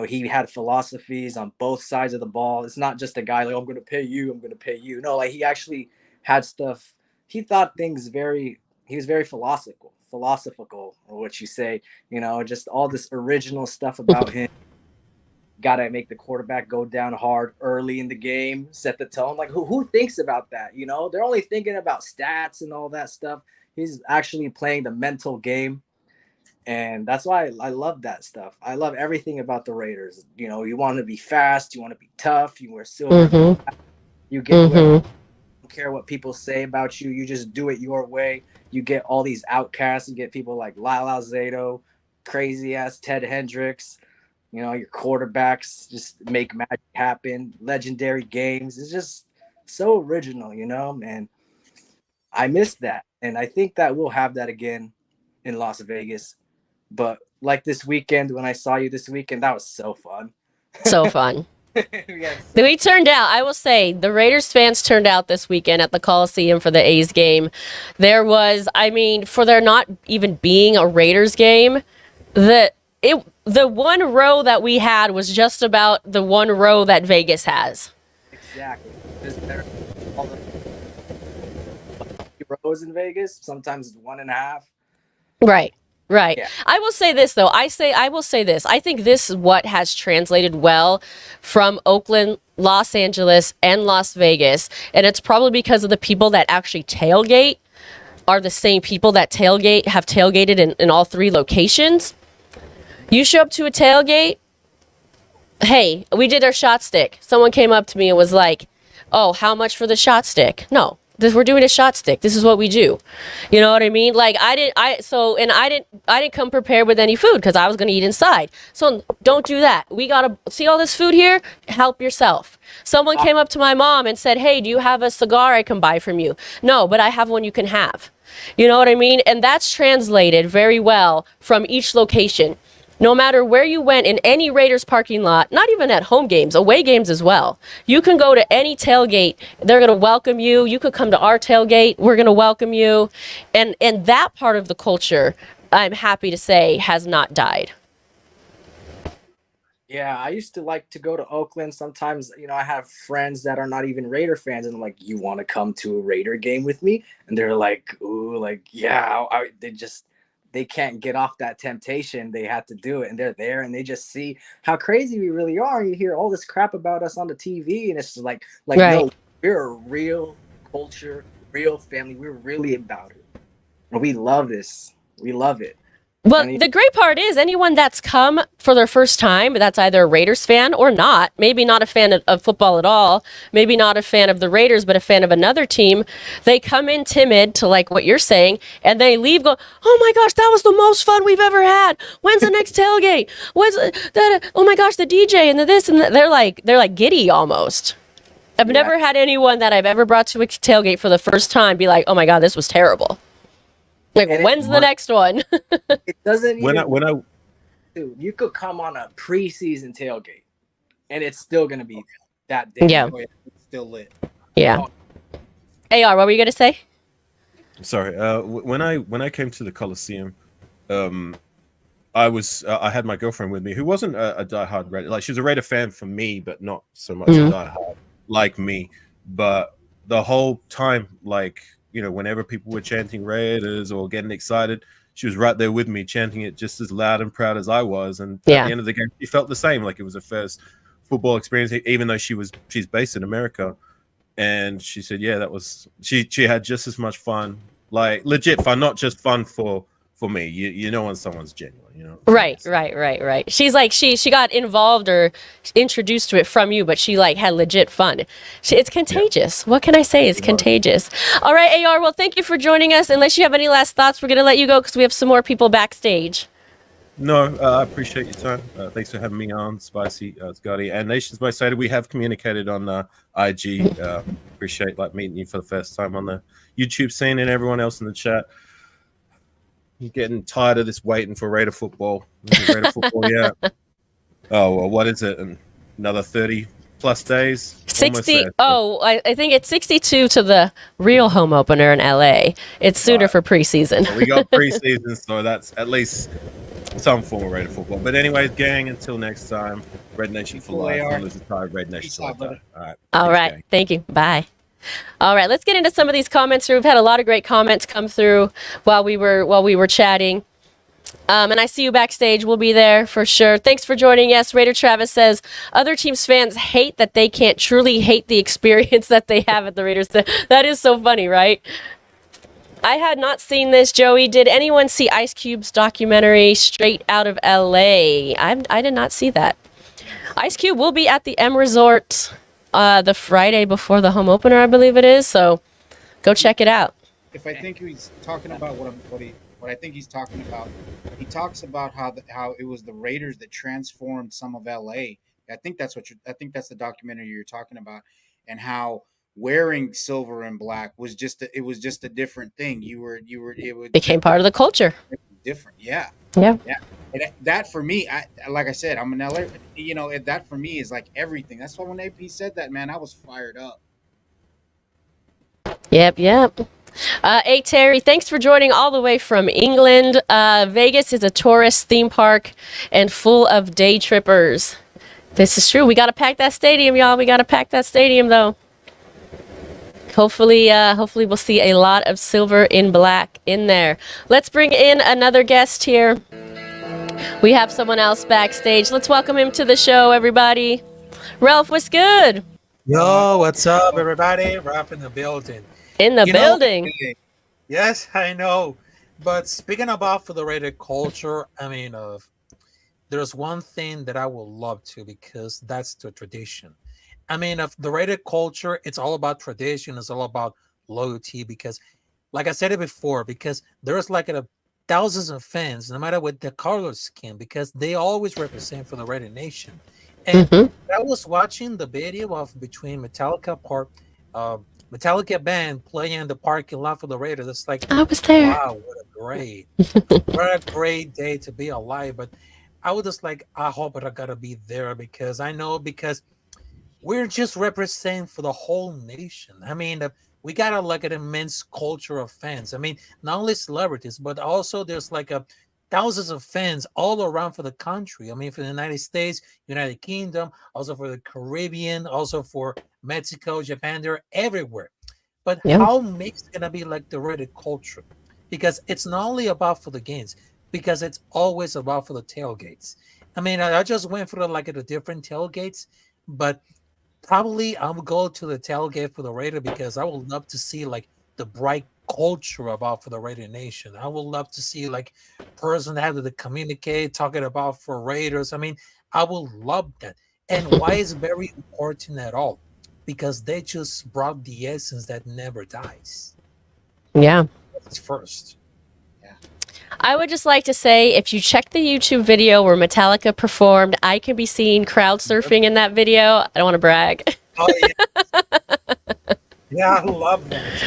He had philosophies on both sides of the ball. It's not just a guy like, I'm going to pay you, I'm going to pay you. No, like he actually had stuff. He thought things he was very philosophical, or what you say, just all this original stuff about him. Got to make the quarterback go down hard early in the game, set the tone. Like who thinks about that? They're only thinking about stats and all that stuff. He's actually playing the mental game. And that's why I love that stuff. I love everything about the Raiders. You want to be fast, you want to be tough, you wear silver, you get whoever, don't care what people say about you, you just do it your way. You get all these outcasts, you get people like Lyle Alzado, crazy ass Ted Hendricks. Your quarterbacks just make magic happen. Legendary games. It's just so original, and I miss that. And I think that we'll have that again in Las Vegas. But like this weekend, when I saw you this weekend, that was so fun. So fun. Yes. We turned out, I will say, the Raiders fans turned out this weekend at the Coliseum for the A's game. There was, for there not even being a Raiders game, the one row that we had was just about the one row that Vegas has. Exactly. There's all the rows in Vegas, sometimes 1.5. Right. Right. Yeah. I will say this, though. I will say this. I think this is what has translated well from Oakland, Los Angeles, and Las Vegas. And it's probably because of the people that actually tailgate are the same people that have tailgated in all three locations. You show up to a tailgate. Hey, we did our shot stick. Someone came up to me and was like, "Oh, how much for the shot stick?" No, we're doing a shot stick. This is what we do. You know what I mean? Like I didn't come prepared with any food because I was gonna eat inside. So don't do that. We gotta see all this food here. Help yourself. Someone came up to my mom and said, "Hey, do you have a cigar I can buy from you?" No, but I have one you can have. You know what I mean? And that's translated very well from each location. No matter where you went in any Raiders parking lot, not even at home games, away games as well. You can go to any tailgate. They're going to welcome you. You could come to our tailgate. We're going to welcome you. And that part of the culture, I'm happy to say, has not died. Yeah, I used to like to go to Oakland. Sometimes, I have friends that are not even Raider fans, and I'm like, "You want to come to a Raider game with me?" And they're like, "Ooh, like, yeah." They can't get off that temptation. They have to do it, and they're there, and they just see how crazy we really are. You hear all this crap about us on the TV, and it's just like Right. no, we're a real culture, real family. We're really about it, and we love this. We love it. Well, And the great part is anyone that's come for their first time, that's either a Raiders fan or not, maybe not a fan of football at all, maybe not a fan of the Raiders, but a fan of another team, they come in timid to like what you're saying, and they leave going, "Oh my gosh, that was the most fun we've ever had. When's the next tailgate? When's that? Oh my gosh, the DJ and the this and the, they're like giddy almost." I've never had anyone that I've ever brought to a tailgate for the first time be like, "Oh my God, this was terrible." Like, when's the next one? It doesn't When even. Dude, you could come on a preseason tailgate, and it's still gonna be that day. Yeah. It's still lit. Yeah. AR, what were you gonna say? Sorry. When I came to the Coliseum, I had my girlfriend with me who wasn't a diehard Raider. Like she was a Raider fan for me, but not so much a diehard like me. But the whole time, like whenever people were chanting Raiders or getting excited, she was right there with me, chanting it just as loud and proud as I was. And at the end of the game, she felt the same, like it was her first football experience, even though she's based in America. And she said, yeah, that was she had just as much fun, like legit fun, not just fun for me. You know when someone's genuine, you know. Right. She's like she got involved or introduced to it from you, but she like had legit fun. It's contagious. What can I say? It's contagious. All right, AR. Well, thank you for joining us. Unless you have any last thoughts, we're gonna let you go because we have some more people backstage. No, I appreciate your time. Thanks for having me on, Spicy, Scotty, and Nations by Sada. We have communicated on IG. Appreciate meeting you for the first time on the YouTube scene and everyone else in the chat. You're getting tired of this waiting for Raider football. Raider football, yeah. Oh, well, what is it? Another 30 plus days? 60. I think it's 62 to the real home opener in LA. It's sooner for preseason. Well, we got preseason, so that's at least some form of Raider football. But anyways, gang, until next time, Red Nation for life. Red Nation for life. All right. Gang. Thank you. Bye. All right, let's get into some of these comments. We've had a lot of great comments come through while we were chatting. And I see you backstage. We'll be there for sure. Thanks for joining us. Raider Travis says, other teams' fans hate that they can't truly hate the experience that they have at the Raiders. That is so funny, right? I had not seen this, Joey. Did anyone see Ice Cube's documentary, Straight Out of LA? I did not see that. Ice Cube will be at the M Resort the Friday before the home opener, I believe it is. So go check it out. If I think he's talking about what I think he's talking about, he talks about how it was the Raiders that transformed some of LA. I think that's the documentary you're talking about, and how wearing silver and black was just a different thing. It became part of the culture. Different, yeah. And that for me, like I said, I'm an LA. You know, that for me is like everything. That's why when AP said that, man, I was fired up. Yep. Hey, Terry, thanks for joining all the way from England. Vegas is a tourist theme park and full of day trippers. This is true. We got to pack that stadium, y'all. We got to pack that stadium, though. Hopefully we'll see a lot of silver in black in there. Let's bring in another guest here. We have someone else backstage. Let's welcome him to the show, everybody. Ralph, what's good? Yo, what's up, everybody? Ralph in the building. In the building. Yes, I know. But speaking about for the Raider culture, I mean, there's one thing that I would love to, because that's the tradition. I mean, of the Raider culture, it's all about tradition. It's all about loyalty, because, like I said it before, because there's like thousands of fans, no matter what the color skin, because they always represent for the Raider Nation. And I was watching the video of between Metallica band playing in the parking lot for the Raiders. It's like, I was there. Wow, what a great day to be alive. But I was just like, I hope I gotta be there, because we're just representing for the whole nation. I mean, we got like an immense culture of fans. I mean, not only celebrities, but also there's like thousands of fans all around for the country. I mean, for the United States, United Kingdom, also for the Caribbean, also for Mexico, Japan, they're everywhere. But how mixed it's gonna be like the Raider culture? Because it's not only about for the games, because it's always about for the tailgates. I mean, I just went through the different tailgates, but probably I would go to the tailgate for the Raider, because I would love to see like the bright culture about for the Raider Nation. I would love to see like person that have to communicate, talking about for Raiders. I mean, I would love that. And why is very important at all? Because they just brought the essence that never dies. Yeah. That's first. I would just like to say, if you check the YouTube video where Metallica performed, I can be seen crowd surfing in that video. I don't want to brag. Oh, yeah. Yeah, I love that.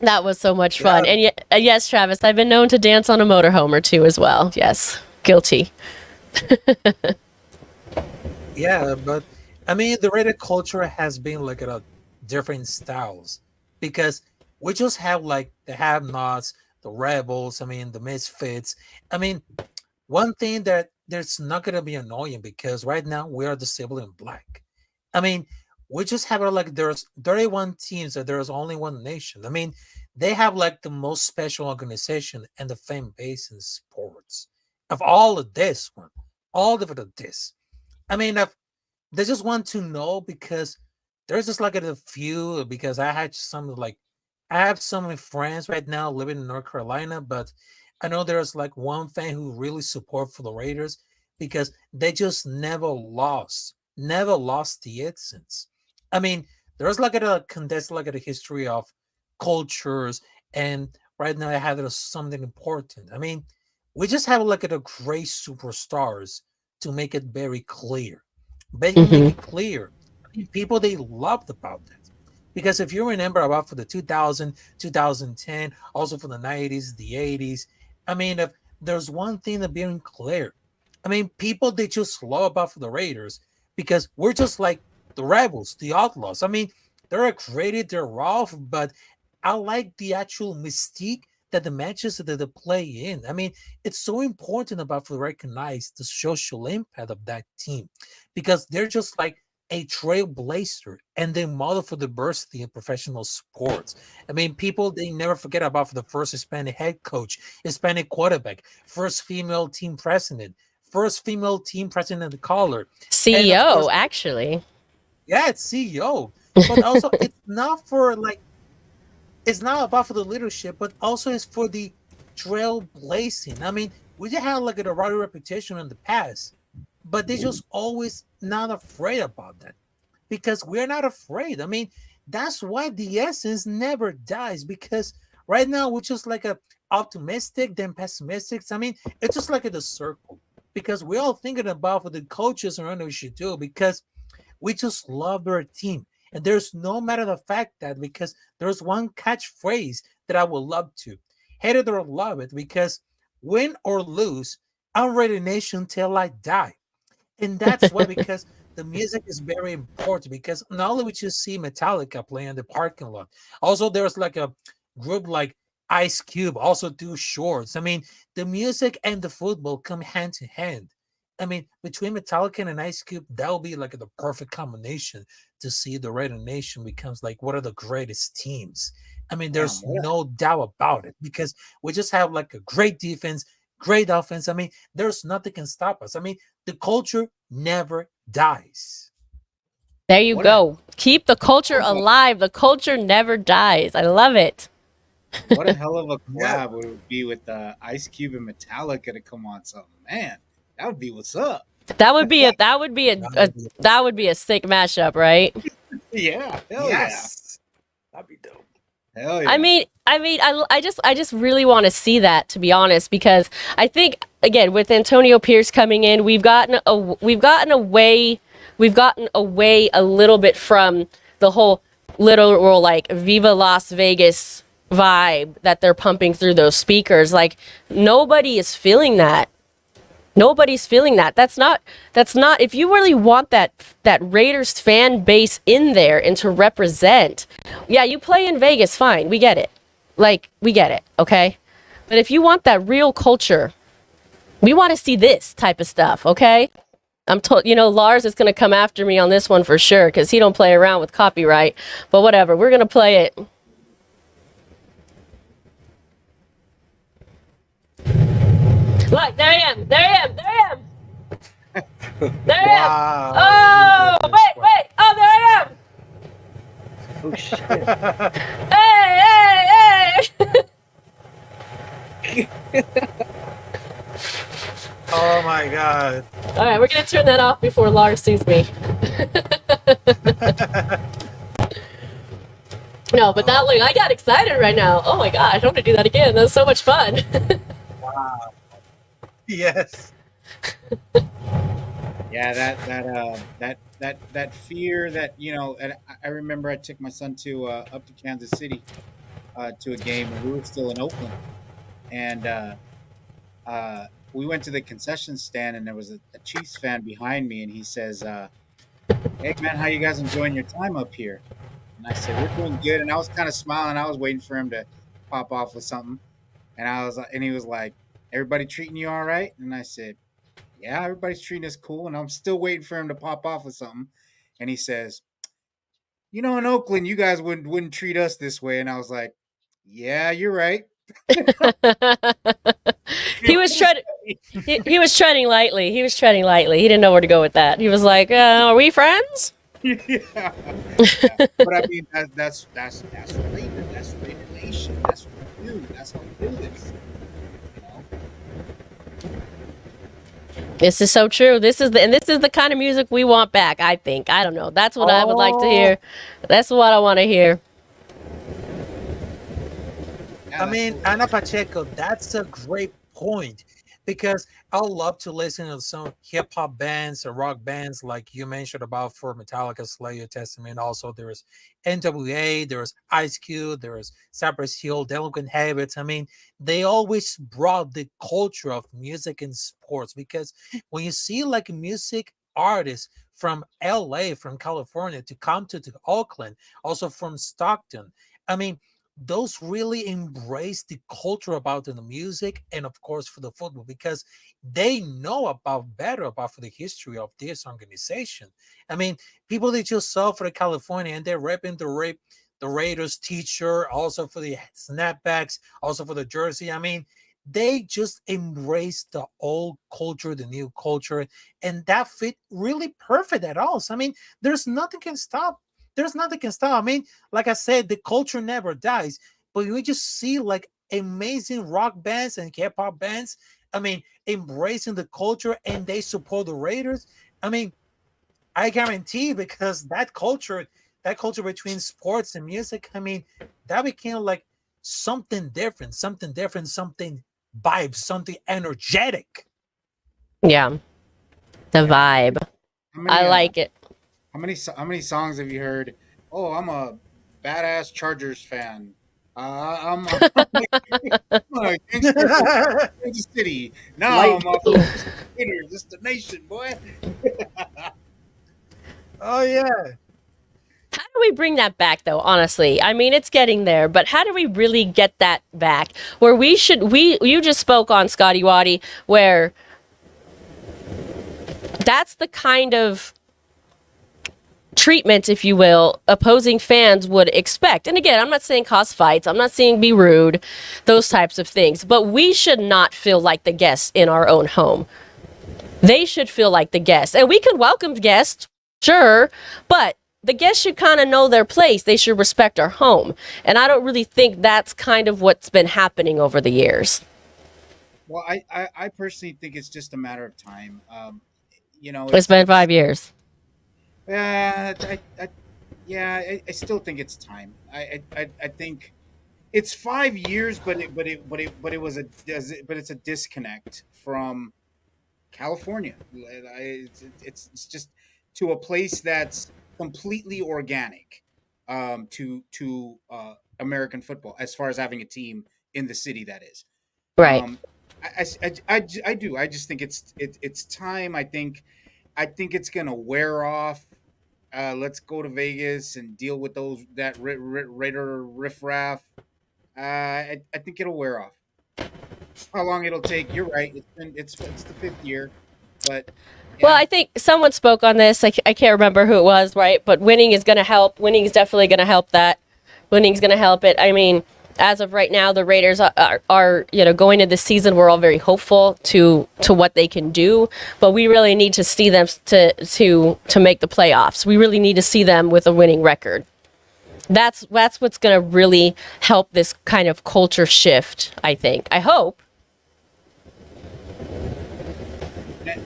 That was so much fun. And yes, Travis, I've been known to dance on a motorhome or two as well. Yes, guilty. Yeah, but I mean, the Raider culture has been like different styles, because we just have like the have-nots, the rebels, I mean, the misfits. I mean, one thing that there's not going to be annoying, because right now we are disabled in black. I mean, we just have like there's 31 teams, that there's only one nation. I mean, they have like the most special organization and the fan base in sports of all of this one, all of this. I mean, they just want to know, because there's just like a few because I had some like I have some of my friends right now living in North Carolina, but I know there's like one fan who really support for the Raiders because they just never lost the essence. I mean, there's like a condensed like a history of cultures, and right now I have something important. I mean, we just have like a great superstars to make it very clear. Make Hmm. it clear. I mean, people they loved about that. Because if you remember about for the 2000, 2010, also for the 90s, the 80s, I mean, if there's one thing that being clear. I mean, people they just love about for the Raiders because we're just like the rebels, the outlaws. I mean, they're created, they're rough, but I like the actual mystique that the matches that they play in. I mean, it's so important about to recognize the social impact of that team because they're just like a trailblazer and they model for diversity in professional sports. I mean, people they never forget about for the first Hispanic head coach, Hispanic quarterback, first female team president, first female team president of color, and of CEO, course, actually. yeah, it's CEO. But also, it's not for like it's not about for the leadership, but also it's for the trailblazing. I mean, we just had like a right reputation in the past, but they just always not afraid about that because we're not afraid. I mean, that's why the essence never dies because right now we're just like a optimistic then pessimistic. I mean, it's just like the circle because we're all thinking about what the coaches around we should do because we just love our team. And there's no matter the fact that because there's one catchphrase that I would love to hate it or love it because win or lose, I'm Raider Nation till I die. And that's why because the music is very important because not only we just see Metallica playing in the parking lot, also there's like a group like Ice Cube also do shorts. I mean, the music and the football come hand to hand. I mean, between Metallica and Ice Cube, that will be like the perfect combination to see the Raider Nation becomes like one of the greatest teams. I mean, Damn, there's no doubt about it because we just have like a great defense, great offense. I mean, there's nothing can stop us. I mean, the culture never dies. There you what a go. Keep the culture hell of alive. The culture never dies. I love it. what a hell of a Yeah. collab would it be with Ice Cube and Metallica to come on something, man. That would be what's up. That would be That would be that would be a sick mashup, right? Yeah, hell Yes. That'd be dope. yeah, hell yeah. I just really want to see that, to be honest, because I think again with Antonio Pierce coming in, we've gotten away a little bit from the whole literal like Viva Las Vegas vibe that they're pumping through those speakers. Like nobody is feeling that. Nobody's feeling that. That's not if you really want that Raiders fan base in there and to represent. Yeah, you play in Vegas, fine. We get it. Like we get it, okay? But if you want that real culture, we want to see this type of stuff, okay? I'm told, Lars is going to come after me on this one for sure cuz he don't play around with copyright. But whatever, we're going to play it. Look, there I am. There I am. There I am. There I am. Wow. Oh, wait. Oh, there I am. Oh shit. Hey. Oh my god. All right, we're going to turn that off before Lars sees me. No, but I got excited right now. Oh my gosh, I want to do that again. That was so much fun. Wow. Yes. Yeah, that fear that and I remember I took my son to up to Kansas City to a game and we were still in Oakland, and we went to the concession stand and there was a Chiefs fan behind me and he says, "Hey man, how you guys enjoying your time up here?" And I said, "We're doing good." And I was kind of smiling. I was waiting for him to pop off with something, and he was like, "Everybody treating you all right?" And I said, "Yeah, everybody's treating us cool." And I'm still waiting for him to pop off with something. And he says, "In Oakland, you guys wouldn't treat us this way." And I was like, "Yeah, you're right." he was treading he was treading lightly. He was treading lightly. He didn't know where to go with that. He was like, "Are we friends?" Yeah. Yeah. But I mean, that's Raider Nation. That's what we do. That's how we do this. You know. This is so true. This is the kind of music we want back, I think. I don't know. That's what I would like to Oh, hear. That's what I want to hear. Yeah, I that's mean, what. Ana Pacheco, that's a great point because I love to listen to some hip hop bands or rock bands like you mentioned about for Metallica, Slayer, Testament. Also, there's NWA, there's Ice Cube, there's Cypress Hill, Delinquent Habits. I mean, they always brought the culture of music and sports because when you see like music artists from LA, from California to come to Oakland, also from Stockton. I mean, those really embrace the culture about the music and of course for the football because they know about better about for the history of this organization. I mean, people they just saw for the California and they're repping the Raiders teacher, also for the snapbacks, also for the jersey. I mean, they just embrace the old culture, the new culture, and that fit really perfect at all. So, I mean, there's nothing can stop. There's nothing can stop. I mean, like I said, the culture never dies. But we just see like amazing rock bands and hip hop bands. I mean, embracing the culture and they support the Raiders. I mean, I guarantee because that culture between sports and music, I mean, that became like something different, something vibe, something energetic. Yeah, the Yeah. vibe. How I many? like it. How many songs have you heard? Oh, I'm a badass Chargers fan. I'm a gangster from Kansas City. Now Light I'm off the Raiders. It's the nation, boy. Oh yeah. How do we bring that back though, honestly? I mean, it's getting there, but how do we really get that back? Where we you just spoke on Scotty Waddy where that's the kind of treatment, if you will, opposing fans would expect. And again, I'm not saying cause fights, I'm not saying be rude, those types of things, but we should not feel like the guests in our own home. They should feel like the guests. And we can welcome guests, sure, but the guests should kind of know their place. They should respect our home. And I don't really think that's kind of what's been happening over the years. Well, I personally think it's just a matter of time. You know, It's been 5 years. uh, I, I yeah, I still think it's time. I think it's 5 years, but it was but it's a disconnect from California. It's just to a place that's completely organic to American football as far as having a team in the city that is. Right. Um, I do. I just think it's time. I think it's gonna wear off. Let's go to Vegas and deal with that Raider riffraff. I think it'll wear off. How long it'll take? You're right. It's the fifth year, but Well, yeah. I think someone spoke on this. I can't remember who it was, right? But winning is going to help. Winning is definitely going to help that. Winning's going to help it. I mean, as of right now, the Raiders are going into the season. We're all very hopeful to what they can do, but we really need to see them to make the playoffs. We really need to see them with a winning record. That's what's going to really help this kind of culture shift. I think. I hope.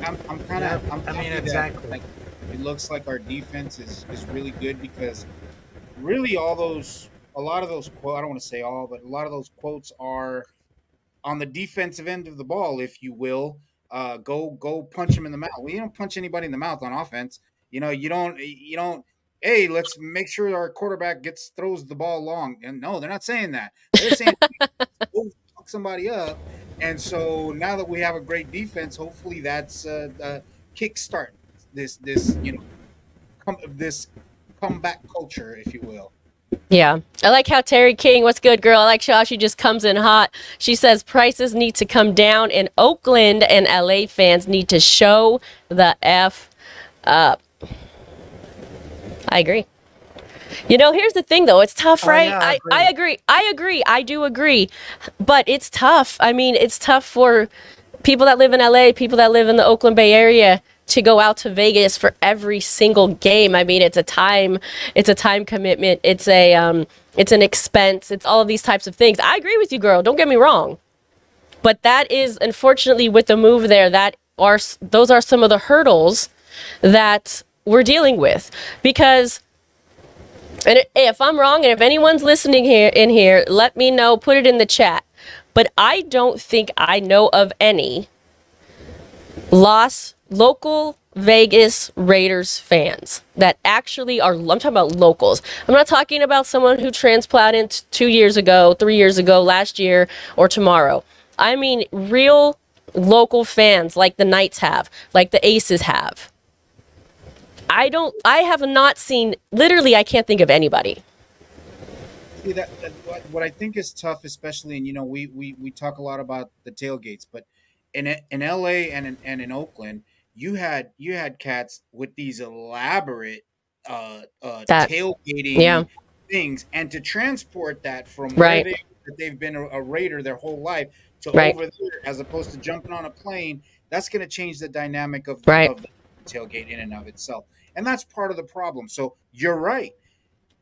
I'm Yeah, I'm I mean happy that exactly. like it looks like our defense is really good because really a lot of those quote I don't want to say all, but a lot of those quotes are on the defensive end of the ball, if you will. Go punch him in the mouth. Well, you don't punch anybody in the mouth on offense. You don't. Hey, let's make sure our quarterback throws the ball long. And no, they're not saying that. They're saying go fuck somebody up. And so now that we have a great defense, hopefully that's kickstart this comeback culture, if you will. Yeah. I like how Terry King, what's good, girl? I like how she just comes in hot. She says prices need to come down and Oakland and LA fans need to show the F up. I agree. Here's the thing though. It's tough, Oh right? yeah, I I agree. agree. I agree. I do agree. But it's tough. I mean, it's tough for people that live in LA, people that live in the Oakland Bay Area to go out to Vegas for every single game. I mean, it's a time commitment. It's an expense. It's all of these types of things. I agree with you, girl. Don't get me wrong. But that is, unfortunately, with the move there, those are some of the hurdles that we're dealing with. Because, and if I'm wrong, and if anyone's listening here, let me know, put it in the chat. But I don't think I know of any local Vegas Raiders fans that actually are, I'm talking about locals. I'm not talking about someone who transplanted 2 years ago, 3 years ago, last year, or tomorrow. I mean real local fans like the Knights have, like the Aces have. I have not seen, literally, I can't think of anybody. See that what I think is tough, especially, and we talk a lot about the tailgates, but in LA and in Oakland, you had cats with these elaborate Yeah, tailgating things, and to transport that from where right, they've been a Raider their whole life to right, over there, as opposed to jumping on a plane, that's going to change the dynamic of right. the tailgate in and of itself, and that's part of the problem. So you're right,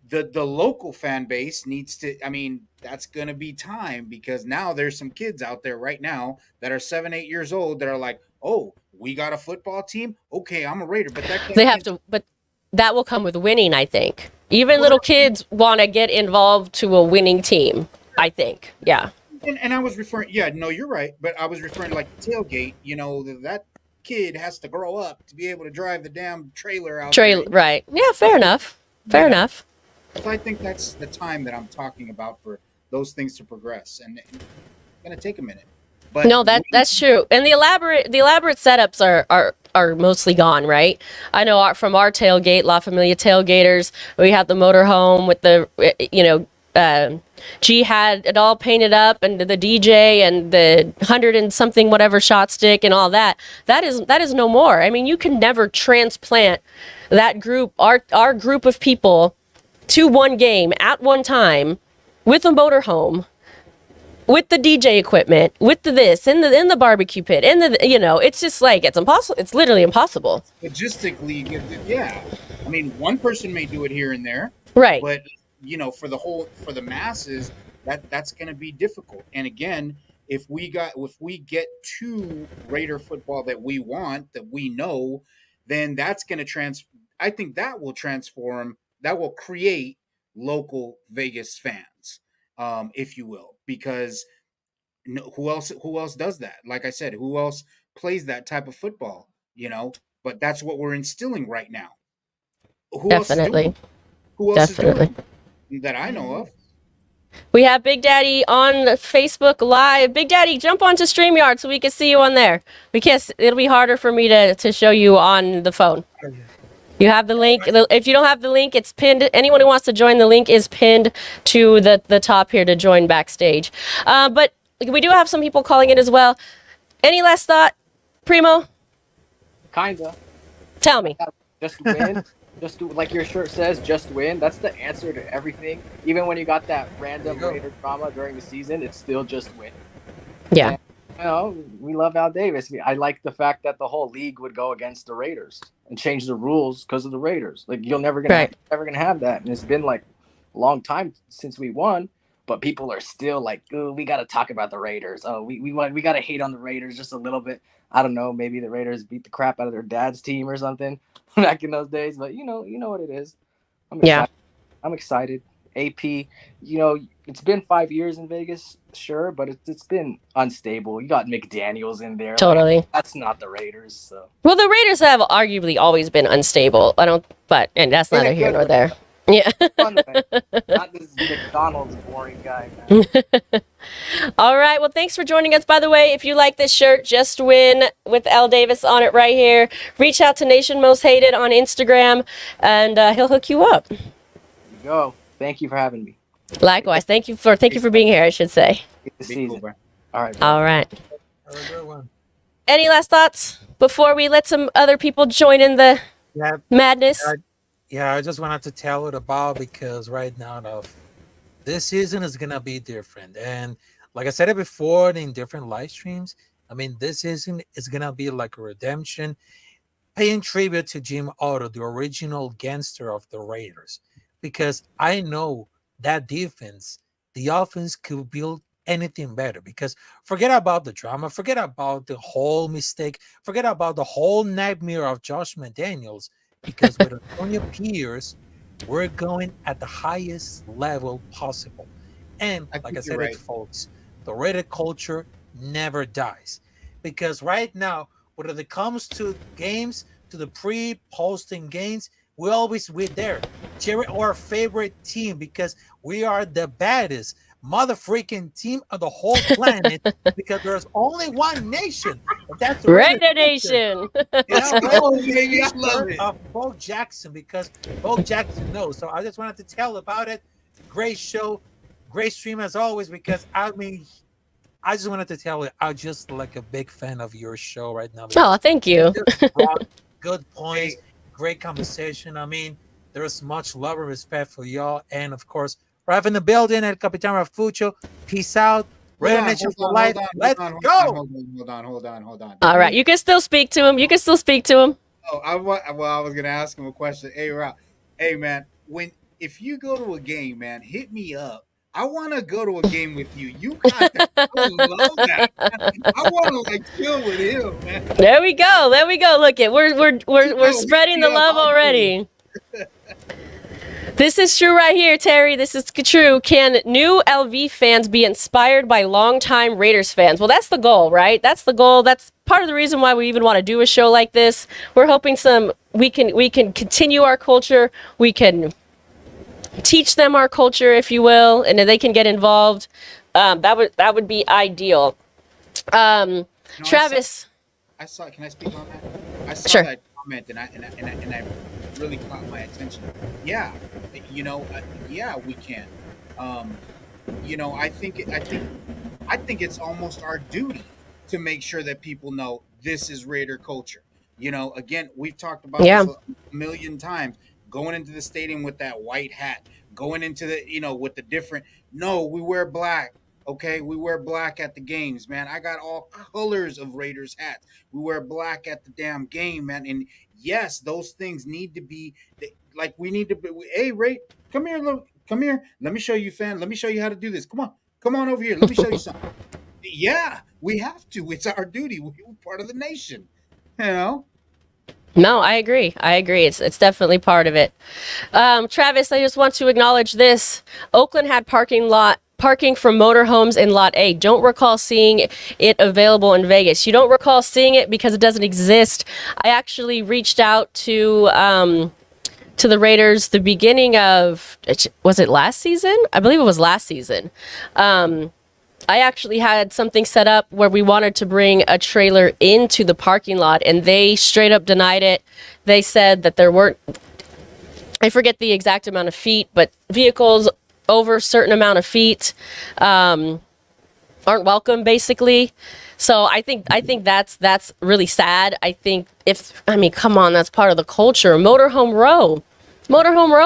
the local fan base needs to, I mean, that's going to be time, because now there's some kids out there right now that are 7-8 years old that are like, oh, we got a football team, okay, I'm a Raider, but that They have can't. to, but that will come with winning, I think. Even Well, little kids want to get involved to a winning team, I think. Yeah. and I was referring, yeah, no, you're right, but I was referring to like the tailgate, that kid has to grow up to be able to drive the damn trailer out there. Right. Yeah, fair enough. Fair Yeah. enough. So I think that's the time that I'm talking about for those things to progress, and it's going to take a minute. But No, that's true. And the elaborate setups are mostly gone, right? I know from our tailgate, La Familia tailgaters, we had the motorhome with the G had it all painted up, and the DJ and the 100 and something whatever shot stick and all that. That is no more. I mean, you can never transplant that group, our group of people, to one game at one time with a motorhome, with the DJ equipment, with the this, in the barbecue pit, it's just like, it's impossible. It's literally impossible. Logistically, yeah. I mean, one person may do it here and there, Right. but for the masses, that's going to be difficult. And again, if we get to Raider football that we want, that we know, then that's going to I think that will transform, that will create local Vegas fans, if you will, because who else does that? Like I said, who else plays that type of football? But that's what we're instilling right now. Who else is doing Definitely. it? Who else is doing it that I know of? We have Big Daddy on Facebook Live. Big Daddy, jump onto StreamYard so we can see you on there. It'll be harder for me to show you on the phone. You have the link. If you don't have the link, it's pinned. Anyone who wants to join, the link is pinned to the top here to join backstage. But we do have some people calling in as well. Any last thought, Primo? Kinda. Tell me. Just win. Just do, like your shirt says, just win. That's the answer to everything. Even when you got that random Raider drama during the season, it's still just win. Yeah. And, we love Al Davis. I like the fact that the whole league would go against the Raiders and change the rules because of the Raiders. Like, you're never gonna have that. And it's been like a long time since we won, but people are still like, "Ooh, we got to talk about the Raiders. Oh, we got to hate on the Raiders just a little bit." I don't know. Maybe the Raiders beat the crap out of their dad's team or something back in those days. But you know what it is. I'm excited. Yeah. I'm excited. AP, it's been 5 years in Vegas, sure, but it's been unstable. You got McDaniels in there. Totally. Like, that's not the Raiders. So. Well, the Raiders have arguably always been unstable. And that's neither here nor there. Yeah. Not this McDonald's boring guy, man. All right. Well, thanks for joining us. By the way, if you like this shirt, Just Win with Al Davis on it right here, reach out to Nation Most Hated on Instagram, and he'll hook you up. There you go. Thank you for having me. Likewise. Thank you for being here, I should say. All right. All right. Have a good one. Any last thoughts before we let some other people join in the madness? I just wanted to tell it about, because right now this season is gonna be different, and like I said it before in different live streams, I mean, this season is gonna be like a redemption. paying tribute to Jim Otto, the original gangster of the Raiders, because I know that defense, the offense could build anything better. Because forget about the drama, forget about the whole mistake, forget about the whole nightmare of Josh McDaniels. Because with Antonio Pierce, we're going at the highest level possible. And like I said, folks, the Raider culture never dies. Because right now, when it comes to games, to the pre-posting games, we're there. Cheering our favorite team because we are the baddest mother freaking team of the whole planet because there's only one nation. And that's the Raider Nation. Yeah, Oh, baby, I love it. Of Bo Jackson because Bo Jackson knows. So I just wanted to tell about it. Great show, great stream as always. Because I mean, I just wanted to tell you, I'm just like a big fan of your show right now. Oh, thank you. Good points, great conversation. I mean, there's much love and respect for y'all, and of course, right in the building at Capitan Rafucho. Peace out. Raider Nation for life. Let's go. Hold on. All right, you can still speak to him. Oh, I was gonna ask him a question. Hey, Rob. Hey, man. If you go to a game, man, hit me up. I want to go to a game with you. You got that. I love that. Man. I want to like chill with him, man. There we go. Look it. We're spreading the love already. This is true right here, Terry. This is true. Can new LV fans be inspired by longtime Raiders fans? Well, that's the goal, right? That's the goal. That's part of the reason why we even want to do a show like this. We're hoping we can continue our culture. We can teach them our culture, if you will, and they can get involved. That would be ideal. Travis, I saw. Can I speak on that? I saw sure. that comment, and I really caught my attention. Yeah, yeah, we can. I think it's almost our duty to make sure that people know this is Raider culture. Again, we've talked about this a million times. Going into the stadium with that white hat, going into the, with the different. No, we wear black. Okay, we wear black at the games, man. I got all colors of Raiders hats. We wear black at the damn game, man. And yes, those things need to be like we need to be. Hey, Ray, come here, look, come here. Let me show you, fan. Let me show you how to do this. Come on over here. Let me show you something. Yeah, we have to. It's our duty. We're part of the nation. No, I agree. It's definitely part of it. Travis, I just want to acknowledge this. Oakland had parking for motorhomes in Lot A. Don't recall seeing it available in Vegas. You don't recall seeing it because it doesn't exist. I actually reached out to the Raiders the beginning of, was it last season? I believe it was last season. I actually had something set up where we wanted to bring a trailer into the parking lot, and they straight up denied it. They said that there weren't, I forget the exact amount of feet, but vehicles over a certain amount of feet aren't welcome, basically. So I think that's really sad. Come on, that's part of the culture. Motorhome Row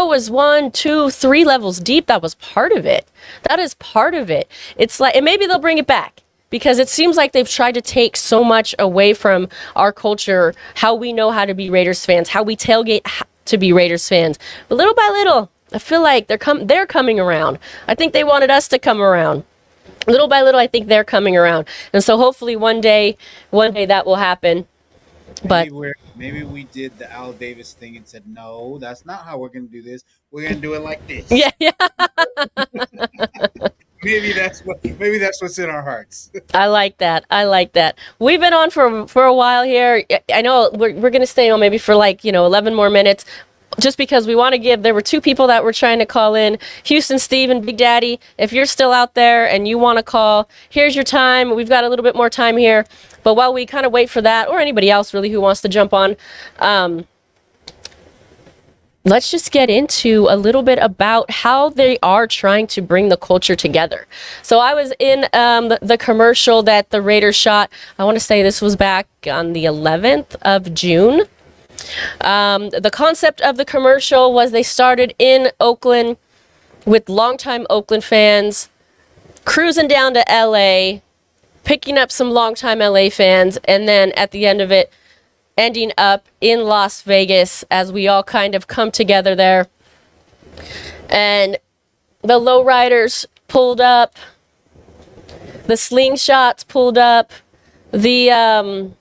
was 1, 2, 3 levels deep. That was part of it. That is part of it. It's like, and maybe they'll bring it back because it seems like they've tried to take so much away from our culture, how we know how to be Raiders fans, how we tailgate to be Raiders fans. But little by little, I feel like they're coming around. I think they wanted us to come around. Little by little, I think they're coming around. And so hopefully one day that will happen. But maybe we did the Al Davis thing and said, no, that's not how we're going to do this. We're going to do it like this. Yeah. Maybe that's what's in our hearts. I like that. We've been on for a while here. I know we're going to stay on maybe for 11 more minutes. Just because we want to give, there were 2 people that were trying to call in, Houston, Steve, and Big Daddy. If you're still out there and you want to call, here's your time. We've got a little bit more time here. But while we kind of wait for that, or anybody else really who wants to jump on, let's just get into a little bit about how they are trying to bring the culture together. So I was in the commercial that the Raiders shot. I want to say this was back on the 11th of June. The concept of the commercial was they started in Oakland with longtime Oakland fans cruising down to LA, picking up some longtime LA fans, and then at the end of it, ending up in Las Vegas as we all kind of come together there. And the lowriders pulled up, the slingshots pulled up. The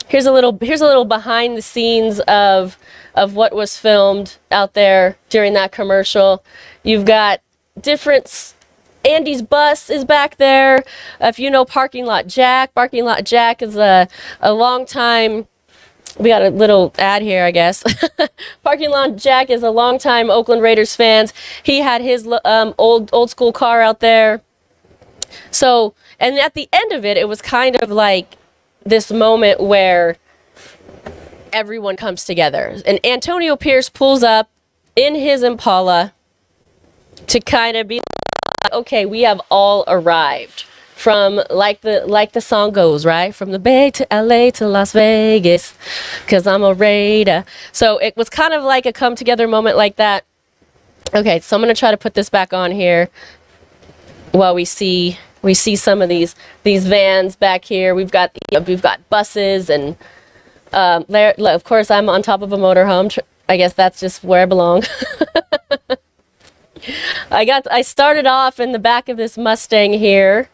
here's a little behind the scenes of what was filmed out there during that commercial. You've got different. Andy's bus is back there. If you know Parking Lot Jack is a long time. We got a little ad here, I guess. Parking Lot Jack is a longtime Oakland Raiders fans. He had his old school car out there. So, and at the end of it, it was kind of like this moment where everyone comes together. And Antonio Pierce pulls up in his Impala to kind of be like, okay, we have all arrived. From like the song goes, right? From the Bay to LA to Las Vegas, 'cause I'm a Raider. So it was kind of like a come together moment like that. Okay, so I'm gonna try to put this back on here while we see some of these vans back here. We've got buses and there. Of course, I'm on top of a motorhome. I guess that's just where I belong. I started off in the back of this Mustang here.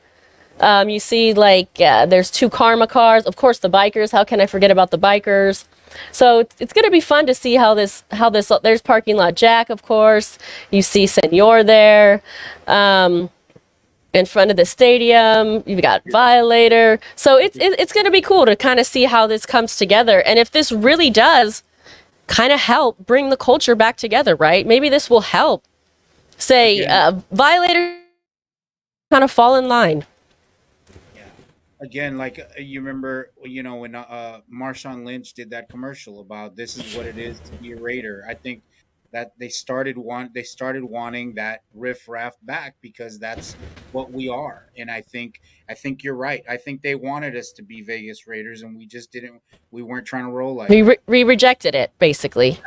You see, there's two Karma cars. Of course, the bikers. How can I forget about the bikers? So it's going to be fun to see how this. There's Parking Lot Jack, of course. You see Senor there, in front of the stadium. You've got Violator. So it's going to be cool to kind of see how this comes together, and if this really does kind of help bring the culture back together, right? Maybe this will help. Say, Violator kind of fall in line. Again, like you remember, when Marshawn Lynch did that commercial about this is what it is to be a Raider. I think that they started wanting that riff-raff back because that's what we are. And I think you're right. I think they wanted us to be Vegas Raiders, and we weren't trying to roll like We rejected it, basically.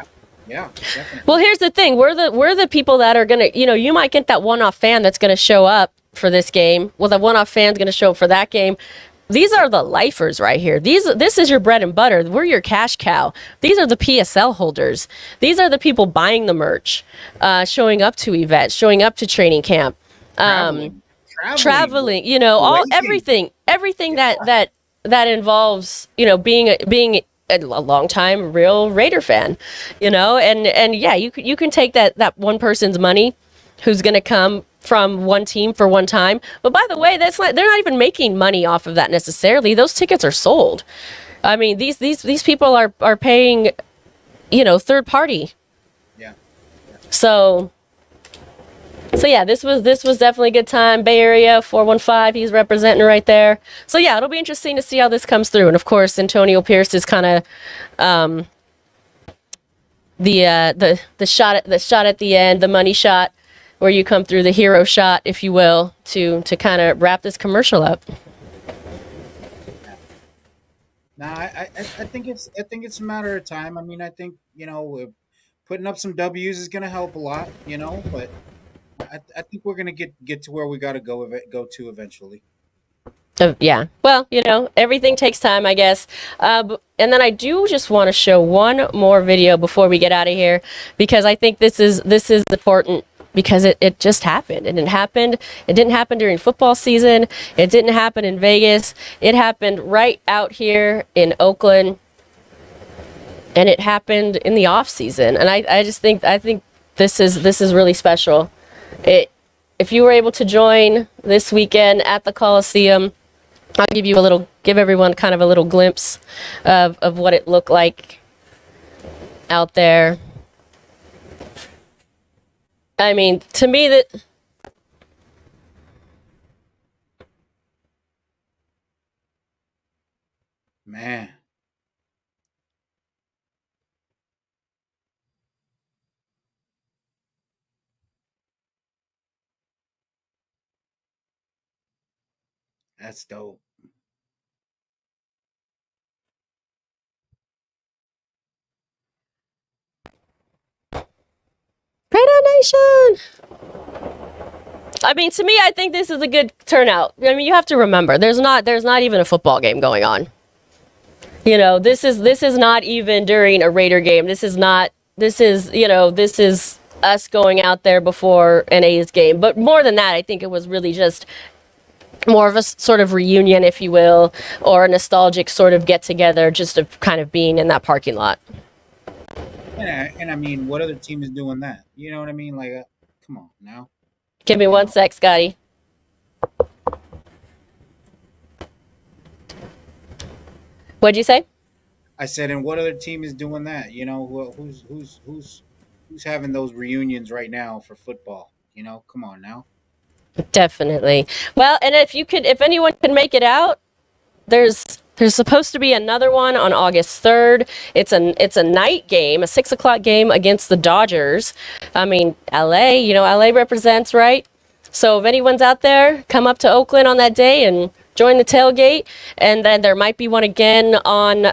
Yeah, definitely. Well, here's the thing. We're the people that are going to, you might get that one-off fan that's going to show up for this game. Well, the one-off fan's going to show up for that game. These are the lifers right here. This is your bread and butter. We're your cash cow. These are the PSL holders. These are the people buying the merch, showing up to events, showing up to training camp, traveling. Everything that involves, being a long time real Raider fan, and yeah, you can take that one person's money who's going to come from one team for one time. But by the way, they're not even making money off of that necessarily. Those tickets are sold. I mean, these people are paying, third party. Yeah. So yeah, this was definitely a good time. Bay Area 415, he's representing right there. So yeah, it'll be interesting to see how this comes through. And of course, Antonio Pierce is kind of the shot at the end, the money shot, where you come through, the hero shot, if you will, to kind of wrap this commercial up. No, I think it's a matter of time. I mean, I think putting up some W's is going to help a lot, but I think we're going to get to where we got to go to eventually. Yeah. Well, everything takes time, I guess. And then I do just want to show one more video before we get out of here, because I think this is important. Because it just happened. And it didn't happen during football season. It didn't happen in Vegas. It happened right out here in Oakland. And it happened in the off season. And I think this is really special. If you were able to join this weekend at the Coliseum, I'll give everyone kind of a little glimpse of what it looked like out there. I mean, to me, Man. That's dope. Raider Nation! I mean, to me, I think this is a good turnout. I mean, you have to remember, there's not even a football game going on. You know, this is not even during a Raider game. This is us going out there before an A's game. But more than that, I think it was really just more of a sort of reunion, if you will, or a nostalgic sort of get together, just of kind of being in that parking lot. And I mean, what other team is doing that? You know what I mean? Like, come on now. Give me one sec, Scotty. What'd you say? I said, and what other team is doing that? You know, who's having those reunions right now for football? You know, come on now. Definitely. Well, and if anyone can make it out, there's supposed to be another one on August 3rd. It's a night game, a 6 o'clock game against the Dodgers. I mean, LA, LA represents, right? So if anyone's out there, come up to Oakland on that day and join the tailgate. And then there might be one again on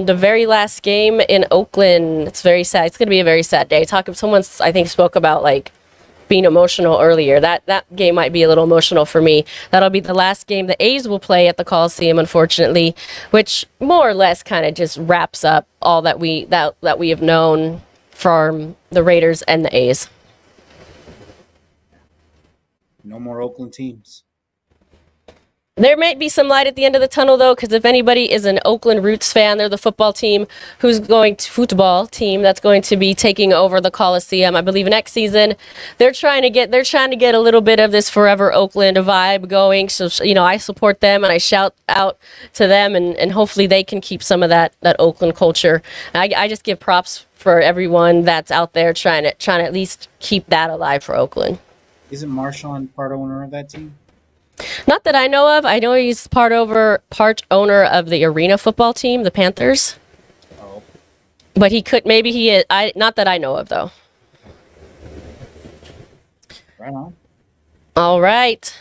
the very last game in Oakland. It's very sad. It's going to be a very sad day. Someone, I think, spoke about like being emotional earlier. That game might be a little emotional for me. That'll be the last game the A's will play at the Coliseum, unfortunately, which more or less kind of just wraps up all that we have known from the Raiders and the A's. No more Oakland teams. There might be some light at the end of the tunnel, though, because if anybody is an Oakland Roots fan, they're the football team that's going to be taking over the Coliseum, I believe, next season. They're trying to get a little bit of this Forever Oakland vibe going. So, I support them and I shout out to them, and hopefully they can keep some of that Oakland culture. I just give props for everyone that's out there trying to at least keep that alive for Oakland. Isn't Marshawn part owner of that team? Not that I know of. I know he's part owner of the arena football team, the Panthers. Oh. But maybe he is. Not that I know of, though. Right on. All right.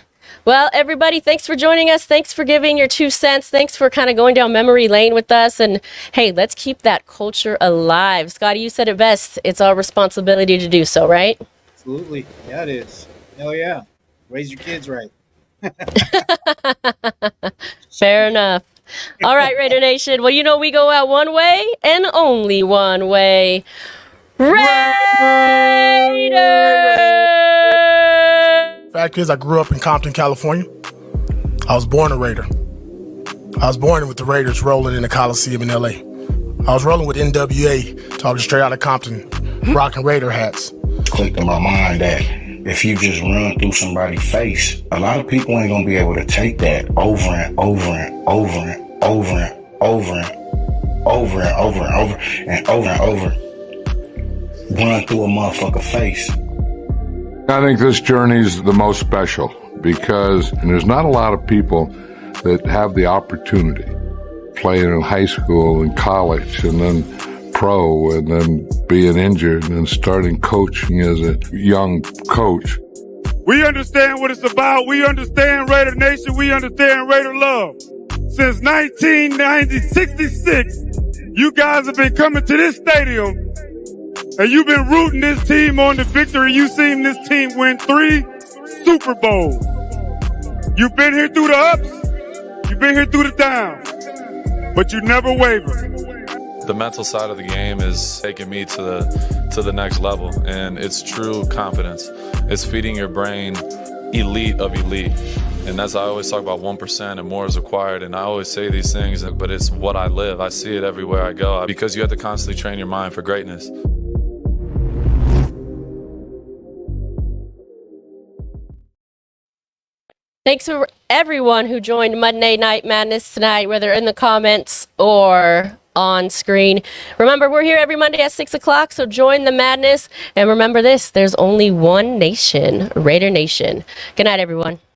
Well, everybody, thanks for joining us. Thanks for giving your 2 cents. Thanks for kind of going down memory lane with us. And hey, let's keep that culture alive. Scotty, you said it best. It's our responsibility to do so, right? Absolutely. Yeah, it is. Hell yeah. Raise your kids right. Fair enough. All right, Raider Nation. Well, we go out one way and only one way. Raiders! Fact is, I grew up in Compton, California. I was born a Raider. I was born with the Raiders rolling in the Coliseum in LA. I was rolling with NWA, talking straight out of Compton, rocking Raider hats. Clicked in my mind that if you just run through somebody's face, a lot of people ain't gonna be able to take that over and over and over and over and over and over and over and over and over and over. Run through a motherfucker face. I think this journey is the most special because there's not a lot of people that have the opportunity playing in high school and college and then pro and then being injured and then starting coaching as a young coach. We understand what it's about. We understand Raider Nation. We understand Raider love. Since 1966, you guys have been coming to this stadium and you've been rooting this team on to victory. You've seen this team win 3 Super Bowls. You've been here through the ups. You've been here through the downs. But you never waver. The mental side of the game is taking me to the next level, and it's true confidence. It's feeding your brain elite of elite, and as I always talk about 1% and more is required, and I always say these things, but it's what I live. I see it everywhere I go because you have to constantly train your mind for greatness. Thanks for everyone who joined Monday Night Madness tonight, whether in the comments or on screen. Remember, we're here every Monday at 6 o'clock, so join the madness. And remember this, there's only one nation, Raider Nation. Good night, everyone.